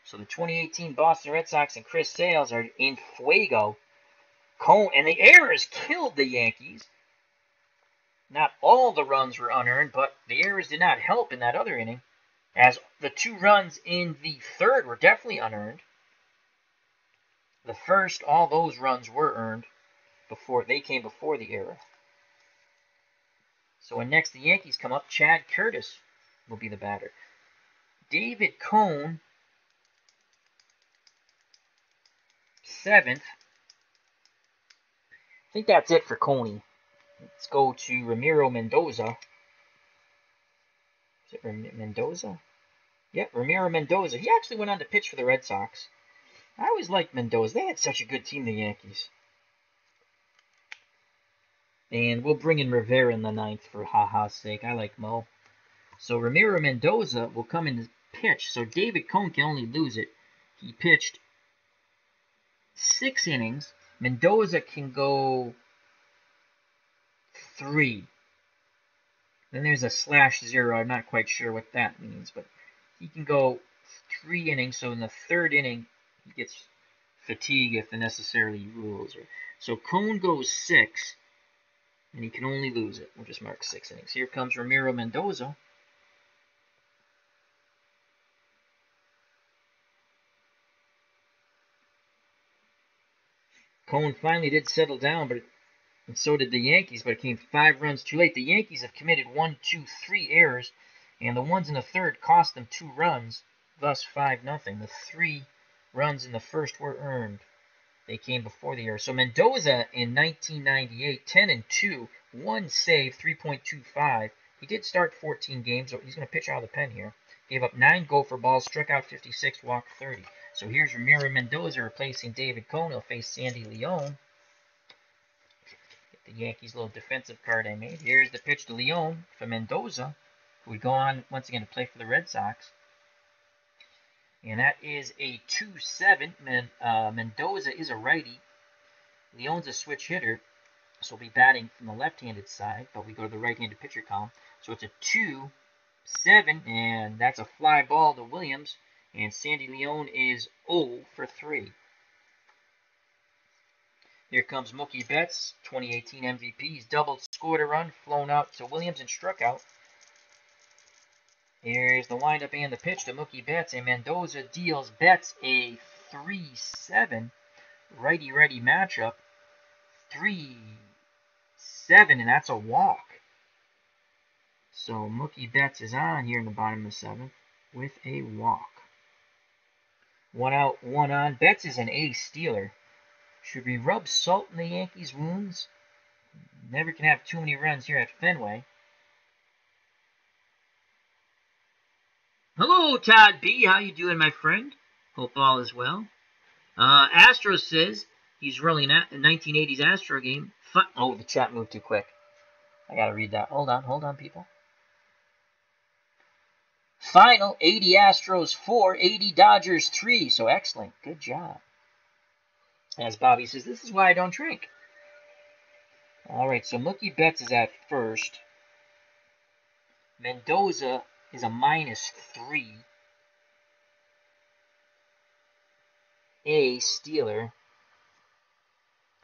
So the 2018 Boston Red Sox and Chris Sales are in fuego. Cone, and the errors killed the Yankees. Not all the runs were unearned, but the errors did not help in that other inning, as the 2 runs in the 3rd were definitely unearned. The first, all those runs were earned before they came before the error. So when next the Yankees come up, Chad Curtis will be the batter. David Cone, 7th. I think that's it for Coney. Let's go to Ramiro Mendoza. Is it Mendoza? Yep, Ramiro Mendoza. He actually went on to pitch for the Red Sox. I always liked Mendoza. They had such a good team, the Yankees. And we'll bring in Rivera in the 9th for ha-ha's sake. I like Mo. So Ramiro Mendoza will come in to pitch. So David Cone can only lose it. He pitched 6 innings. Mendoza can go 3. Then there's a /0. I'm not quite sure what that means, but he can go 3 innings. So in the 3rd inning, he gets fatigue if the necessarily rules. So Cone goes 6, and he can only lose it. We'll just mark 6 innings. Here comes Ramiro Mendoza. Cone finally did settle down, and so did the Yankees, but it came 5 runs too late. The Yankees have committed 1, 2, 3 errors, and the ones in the 3rd cost them 2 runs, thus 5-0. The 3 runs in the 1st were earned. They came before the error. So Mendoza in 1998, 10-2, 1 save, 3.25. He did start 14 games, so he's going to pitch out of the pen here. Gave up 9 gopher balls, struck out 56, walked 30. So here's Ramiro Mendoza replacing David Cone. He'll face Sandy Leon. Get the Yankees' little defensive card I made. Here's the pitch to Leon for Mendoza, who would go on once again to play for the Red Sox. And that is a 2-7. Mendoza is a righty. Leon's a switch hitter, so he'll be batting from the left-handed side, but we go to the right-handed pitcher column. So it's a 2-7, and that's a fly ball to Williams. And Sandy Leon is 0 for 3. Here comes Mookie Betts, 2018 MVP. He's doubled, scored a run, flown out to Williams, and struck out. Here's the windup and the pitch to Mookie Betts, and Mendoza deals Betts a 3-7 righty-righty matchup. 3-7, and that's a walk. So Mookie Betts is on here in the bottom of the 7th with a walk. 1 out, 1 on. Betts is an ace stealer. Should we rub salt in the Yankees' wounds? Never can have too many runs here at Fenway. Hello, Todd B. How you doing, my friend? Hope all is well. Astro says he's rolling a 1980s Astro game. Oh, the chat moved too quick. I gotta read that. Hold on, people. Final, 80 Astros 4, 80 Dodgers 3. So excellent. Good job. As Bobby says, this is why I don't drink. All right, so Mookie Betts is at first. Mendoza is a -3. A stealer.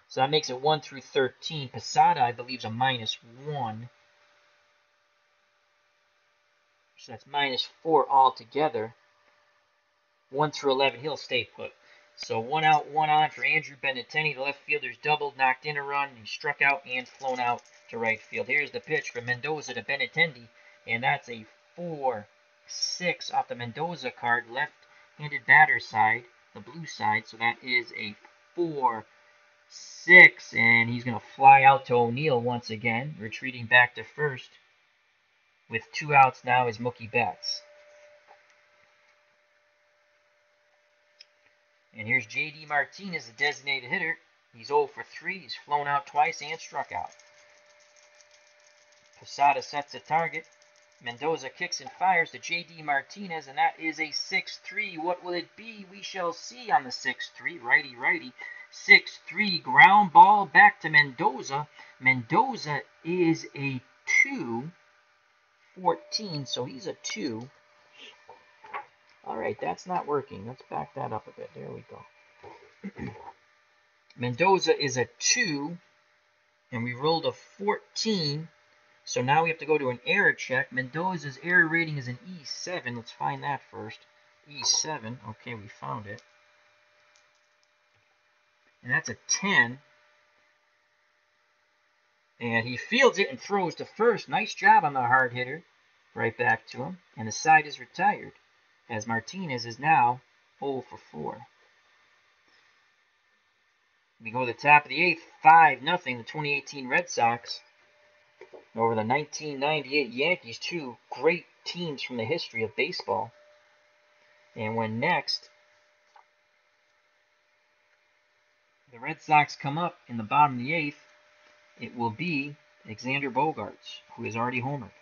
So that makes it 1 through 13. Posada, I believe, is a -1. So that's -4 altogether. 1 through 11, he'll stay put. So 1 out, 1 on for Andrew Benintendi. The left fielder's doubled, knocked in a run. He struck out and flown out to right field. Here's the pitch from Mendoza to Benintendi, and that's a 4-6 off the Mendoza card, left-handed batter side, the blue side. So that is a 4-6, and he's going to fly out to O'Neill once again, retreating back to first. With 2 outs now is Mookie Betts. And here's J.D. Martinez, the designated hitter. He's 0 for 3. He's flown out twice and struck out. Posada sets a target. Mendoza kicks and fires to J.D. Martinez, and that is a 6-3. What will it be? We shall see on the 6-3. Righty-righty. 6-3 ground ball back to Mendoza. Mendoza is a 2-14, so he's a 2. All right, that's not working. Let's back that up a bit. There we go. Mendoza is a 2, and we rolled a 14. So now we have to go to an error check. Mendoza's error rating is an E7. Let's find that first. E7. Okay, we found it. And that's a 10. And he fields it and throws to first. Nice job on the hard hitter. Right back to him. And the side is retired, as Martinez is now 0 for 4. We go to the top of the 8th, 5-0, the 2018 Red Sox over the 1998 Yankees, 2 great teams from the history of baseball. And when next the Red Sox come up in the bottom of the 8th, it will be Alexander Bogaerts, who is already homered.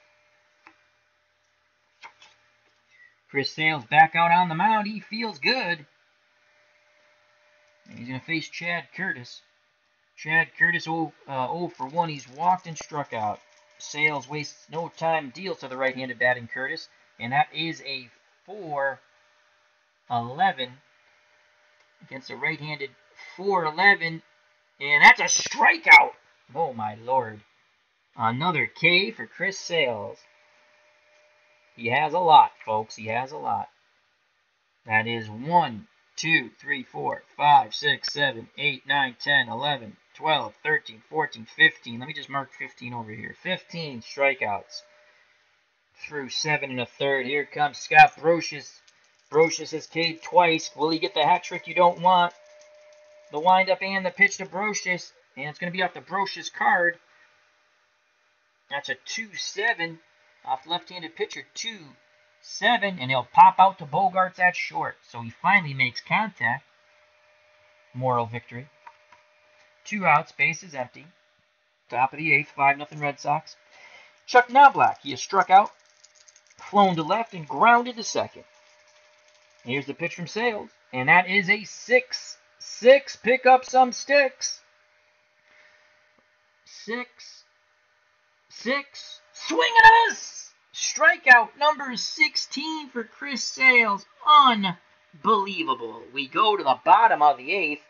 Chris Sale's back out on the mound. He feels good. And he's going to face Chad Curtis. Chad Curtis 0 for 1. He's walked and struck out. Sales wastes no time, deals to the right-handed batting Curtis, and that is a 4-11 against a right-handed 4-11, and that's a strikeout. Oh my lord. Another K for Chris Sales. He has a lot, folks. He has a lot. That is 1, 2, 3, 4, 5, 6, 7, 8, 9, 10, 11, 12, 13, 14, 15. Let me just mark 15 over here. 15 strikeouts through 7 1/3. Here comes Scott Brocious. Brocious has K'd twice. Will he get the hat trick you don't want? The windup and the pitch to Brocious. And it's going to be off the Brocious card. That's a 2-7 off left-handed pitcher. 2-7. And he'll pop out to Bogarts at short. So he finally makes contact. Moral victory. 2 outs, bases empty. Top of the 8th, 5-0 Red Sox. Chuck Knobloch, he has struck out, flown to left, and grounded to second. Here's the pitch from Sales, and that is a 6-6. Pick up some sticks. 6. Swing and a miss. Strikeout number 16 for Chris Sales. Unbelievable. We go to the bottom of the 8th.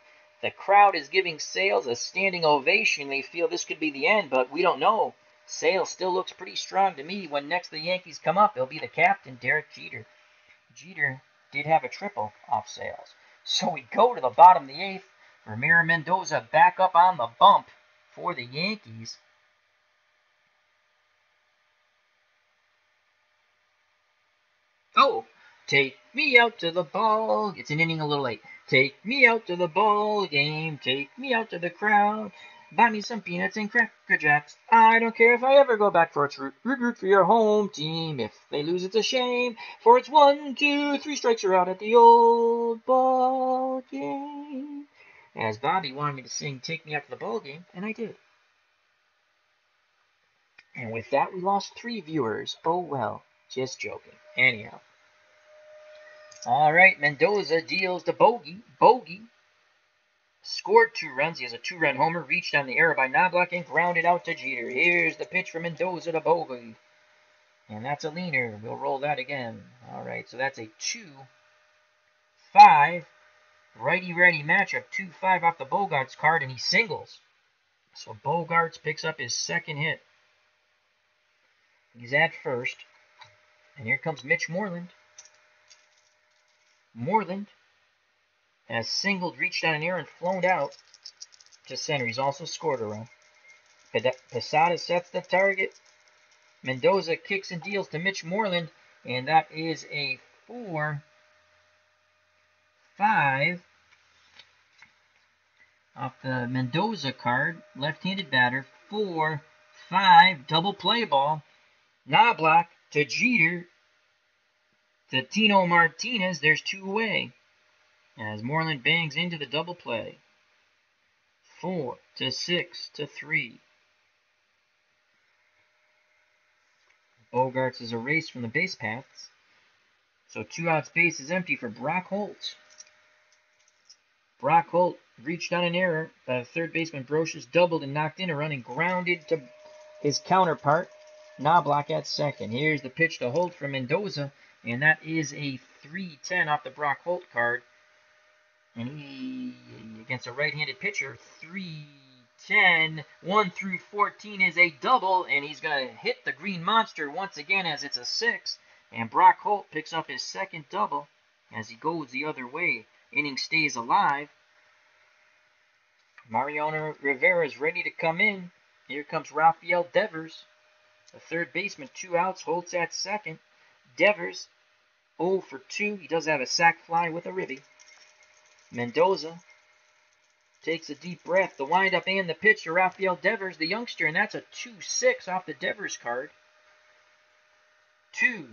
The crowd is giving Sales a standing ovation. They feel this could be the end, but we don't know. Sales still looks pretty strong to me. When next the Yankees come up, it'll be the captain, Derek Jeter. Jeter did have a triple off Sales. So we go to the bottom of the 8th. Ramiro Mendoza back up on the bump for the Yankees. Oh, take me out to the ball. It's an inning a little late. Take me out to the ball game. Take me out to the crowd. Buy me some peanuts and Cracker Jacks. I don't care if I ever go back for its root. Root for your home team. If they lose, it's a shame. For it's 1, 2, 3 strikes are out at the old ball game. As Bobby wanted me to sing Take Me Out to the Ball Game, and I did. And with that, we lost 3 viewers. Oh well, just joking. Anyhow. All right, Mendoza deals to Bogey. Bogey scored 2 runs. He has a 2-run homer, reached on the error by Knobloch and grounded out to Jeter. Here's the pitch from Mendoza to Bogey. And that's a leaner. We'll roll that again. All right, so that's a 2-5 righty-righty matchup. 2-5 off the Bogarts card, and he singles. So Bogarts picks up his second hit. He's at first. And here comes Mitch Moreland. Moreland has singled, reached on an error, and flown out to center. He's also scored a run. Posada sets the target. Mendoza kicks and deals to Mitch Moreland, and that is a 4-5 off the Mendoza card. Left-handed batter. 4-5 double play ball. Knobloch to Jeter. To Tino Martinez, there's 2 away. As Moreland bangs into the double play. 4-6-3. Bogarts is erased from the base paths. So 2 outs, base is empty for Brock Holt. Brock Holt reached on an error. Third baseman Brocious doubled and knocked in a run and grounded to his counterpart, Knobloch, at second. Here's the pitch to Holt from Mendoza. And that is a 3-10 off the Brock Holt card. And he, against a right-handed pitcher, 3-10. 1 through 14 is a double, and he's going to hit the green monster once again as it's a 6. And Brock Holt picks up his second double as he goes the other way. Inning stays alive. Mariano Rivera is ready to come in. Here comes Rafael Devers, the third baseman. 2 outs, Holt's at second. Devers, 0 for 2. He does have a sac fly with a ribby. Mendoza takes a deep breath. The windup and the pitch to Rafael Devers, the youngster, and that's a 2-6 off the Devers card. 2-6,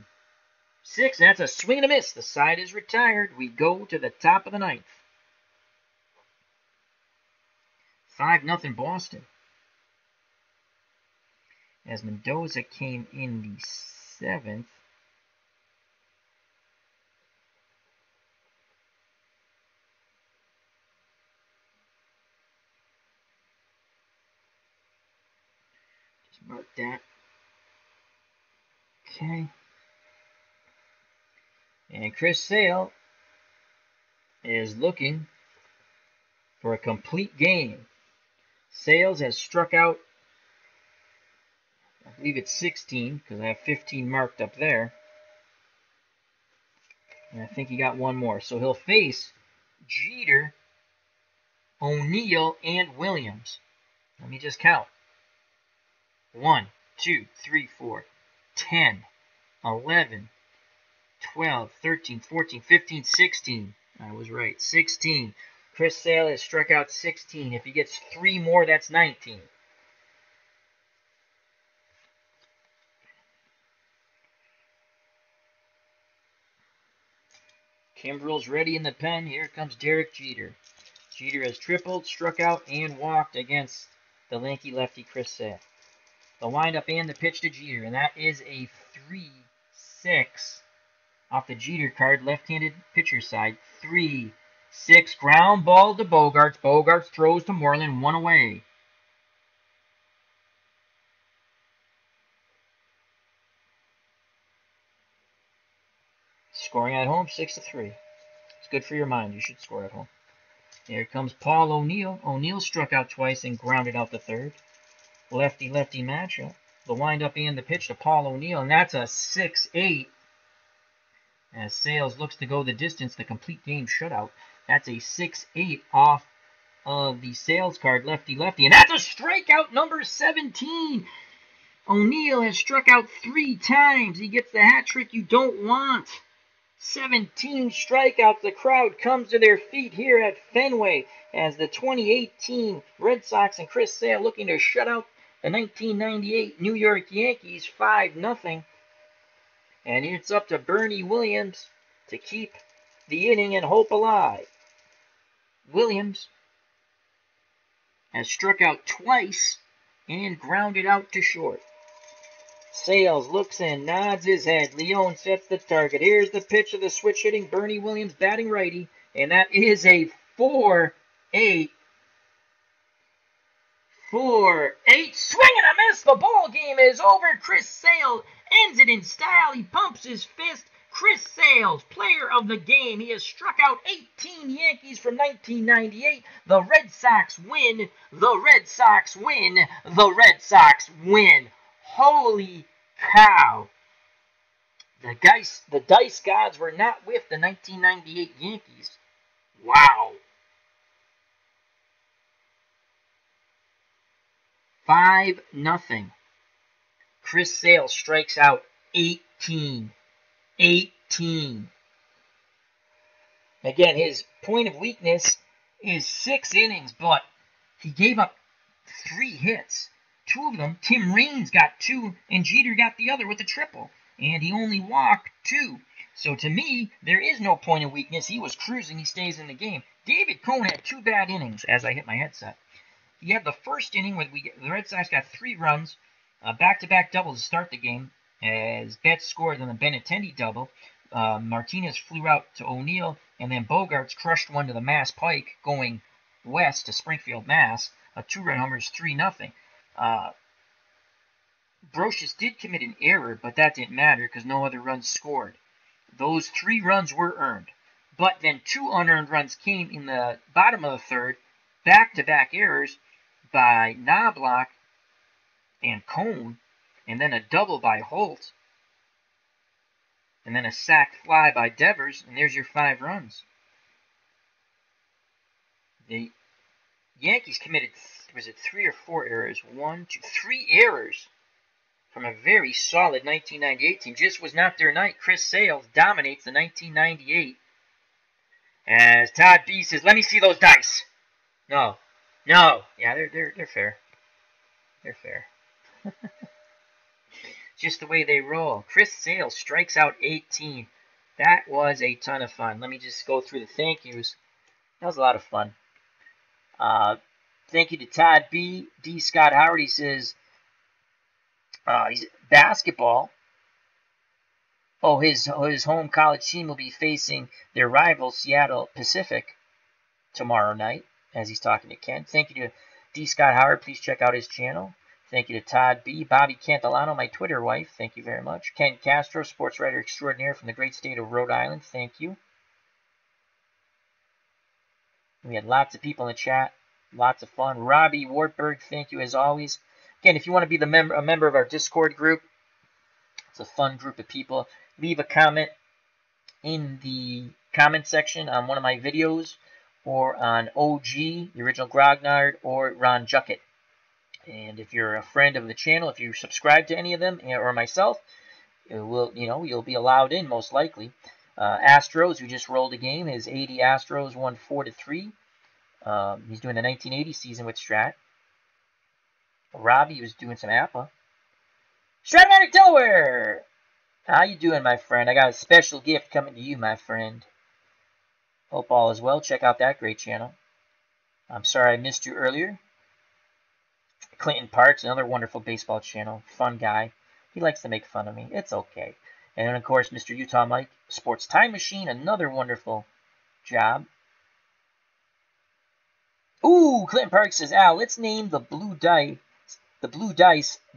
that's a swing and a miss. The side is retired. We go to the top of the 9th. 5-0 Boston. As Mendoza came in the 7th. Mark that. Okay. And Chris Sale is looking for a complete game. Sales has struck out, I believe it's 16, because I have 15 marked up there. And I think he got one more. So he'll face Jeter, O'Neill, and Williams. Let me just count. 1, 2, 3, 4, 10, 11, 12, 13, 14, 15, 16. I was right. 16. Chris Sale has struck out 16. If he gets 3 more, that's 19. Kimbrel's ready in the pen. Here comes Derek Jeter. Jeter has tripled, struck out, and walked against the lanky lefty Chris Sale. The windup and the pitch to Jeter, and that is a 3-6 off the Jeter card, left-handed pitcher side. 3-6, ground ball to Bogaerts. Bogaerts throws to Moreland, 1 away. Scoring at home, 6-3. It's good for your mind. You should score at home. Here comes Paul O'Neill. O'Neill struck out twice and grounded out the third. Lefty-lefty matchup. The windup and the pitch to Paul O'Neill, and that's a 6-8. As Sales looks to go the distance, the complete game shutout. That's a 6-8 off of the Sales card, lefty-lefty, and that's a strikeout number 17. O'Neill has struck out 3 times. He gets the hat trick you don't want. 17 strikeouts. The crowd comes to their feet here at Fenway as the 2018 Red Sox and Chris Sale looking to shut out the 1998 New York Yankees 5-0. And it's up to Bernie Williams to keep the inning and hope alive. Williams has struck out twice and grounded out to short. Sales looks in, nods his head. Leone sets the target. Here's the pitch of the switch hitting Bernie Williams, batting righty, and that is a 4-8. 4-8. Swing and a miss. The ball game is over. Chris Sale ends it in style. He pumps his fist. Chris Sales, player of the game. He has struck out 18 Yankees from 1998. The Red Sox win. The Red Sox win. The Red Sox win. Holy cow. The dice gods were not with the 1998 Yankees. Wow. 5-0. Chris Sale strikes out 18. 18. Again, his point of weakness is 6 innings, but he gave up 3 hits. 2 of them, Tim Raines got 2, and Jeter got the other with a triple. And he only walked 2. So to me, there is no point of weakness. He was cruising. He stays in the game. David Cone had 2 bad innings as I hit my headset. He had the first inning where the Red Sox got 3 runs, back-to-back doubles to start the game, as Betts scored on the Benintendi double. Martinez flew out to O'Neill, and then Bogaerts crushed one to the Mass Pike going west to Springfield, Mass. A 2-run homer is 3-0. Brocious did commit an error, but that didn't matter because no other runs scored. Those 3 runs were earned. But then 2 unearned runs came in the bottom of the third, back-to-back errors by Knobloch and Cone, and then a double by Holt, and then a sac fly by Devers, and there's your 5 runs. The Yankees committed, was it 3 or 4 errors? 1, 2, 3 errors from a very solid 1998 team. Just was not their night. Chris Sales dominates the 1998. As Todd B says, let me see those dice. No. Yeah, they're fair. They're fair. Just the way they roll. Chris Sale strikes out 18. That was a ton of fun. Let me just go through the thank yous. That was a lot of fun. Thank you to Todd B. D. Scott Howard. He says, he's basketball. Oh, his home college team will be facing their rival, Seattle Pacific, tomorrow night, as he's talking to Ken. Thank you to D. Scott Howard. Please check out his channel. Thank you to Todd B. Bobby Cantillano, my Twitter wife. Thank you very much. Ken Castro, sports writer extraordinaire from the great state of Rhode Island. Thank you. We had lots of people in the chat. Lots of fun. Robbie Wartberg, thank you as always. Again, if you want to be a member of our Discord group, it's a fun group of people. Leave a comment in the comment section on one of my videos or on OG, the original Grognard, or Ron Juckett. And if you're a friend of the channel, if you subscribe to any of them or myself, you'll be allowed in most likely. Astros, who just rolled a game, his 80 Astros won 4-3. He's doing the 1980 season with Strat. Robbie was doing some APA. Strat-O-Matic Delaware! How you doing, my friend? I got a special gift coming to you, my friend. Hope all is well. Check out that great channel. I'm sorry I missed you earlier. Clinton Parks, another wonderful baseball channel. Fun guy. He likes to make fun of me. It's okay. And then, of course, Mr. Utah Mike, Sports Time Machine, another wonderful job. Ooh, Clinton Parks says, Al, let's name the blue dice the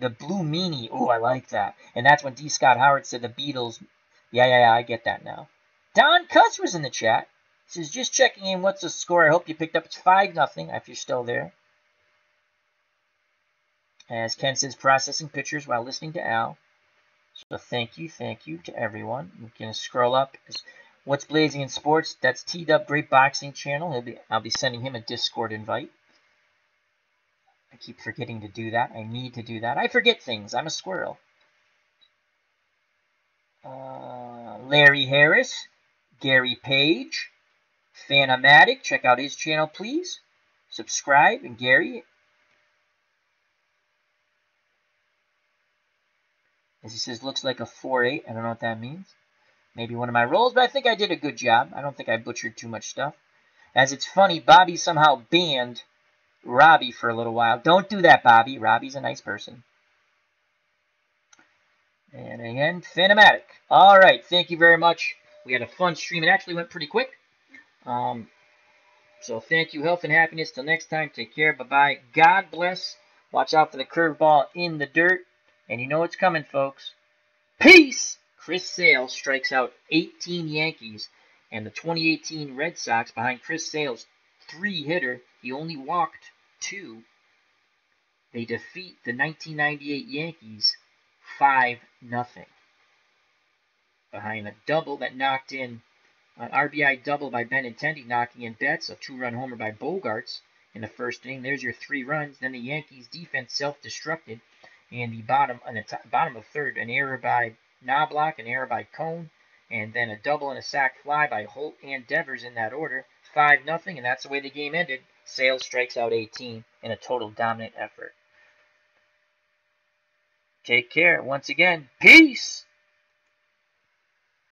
Blue Meanie. Ooh, I like that. And that's when D. Scott Howard said the Beatles. Yeah, I get that now. Don Cuss was in the chat. He says, just checking in. What's the score? I hope you picked up. It's 5-0 if you're still there. As Ken says, processing pictures while listening to Al. So thank you to everyone. You can scroll up. What's Blazing in Sports? That's T-Dub, great boxing channel. I'll be sending him a Discord invite. I keep forgetting to do that. I need to do that. I forget things. I'm a squirrel. Larry Harris, Gary Page, Fan-O-Matic. Check out his channel, please. Subscribe. And Gary, as he says, looks like a 4-8. I don't know what that means. Maybe one of my rolls, but I think I did a good job. I don't think I butchered too much stuff. As it's funny, Bobby somehow banned Robbie for a little while. Don't do that, Bobby. Robbie's a nice person. And again, Fan-O-Matic. All right, thank you very much. We had a fun stream. It actually went pretty quick. So thank you, health and happiness. Till next time, take care. Bye-bye. God bless. Watch out for the curveball in the dirt. And you know what's coming, folks. Peace! Chris Sale strikes out 18 Yankees. And the 2018 Red Sox, behind Chris Sale's 3-hitter, he only walked 2. They defeat the 1998 Yankees 5-0. Behind a double that knocked in an RBI double by Benintendi, knocking in Betts, a 2-run homer by Bogarts in the first inning. There's your 3 runs. Then the Yankees defense self-destructed in the bottom of third. An error by Knobloch, an error by Cone, and then a double and a sac fly by Holt and Devers in that order. 5-0, and that's the way the game ended. Sale strikes out 18 in a total dominant effort. Take care. Once again, peace!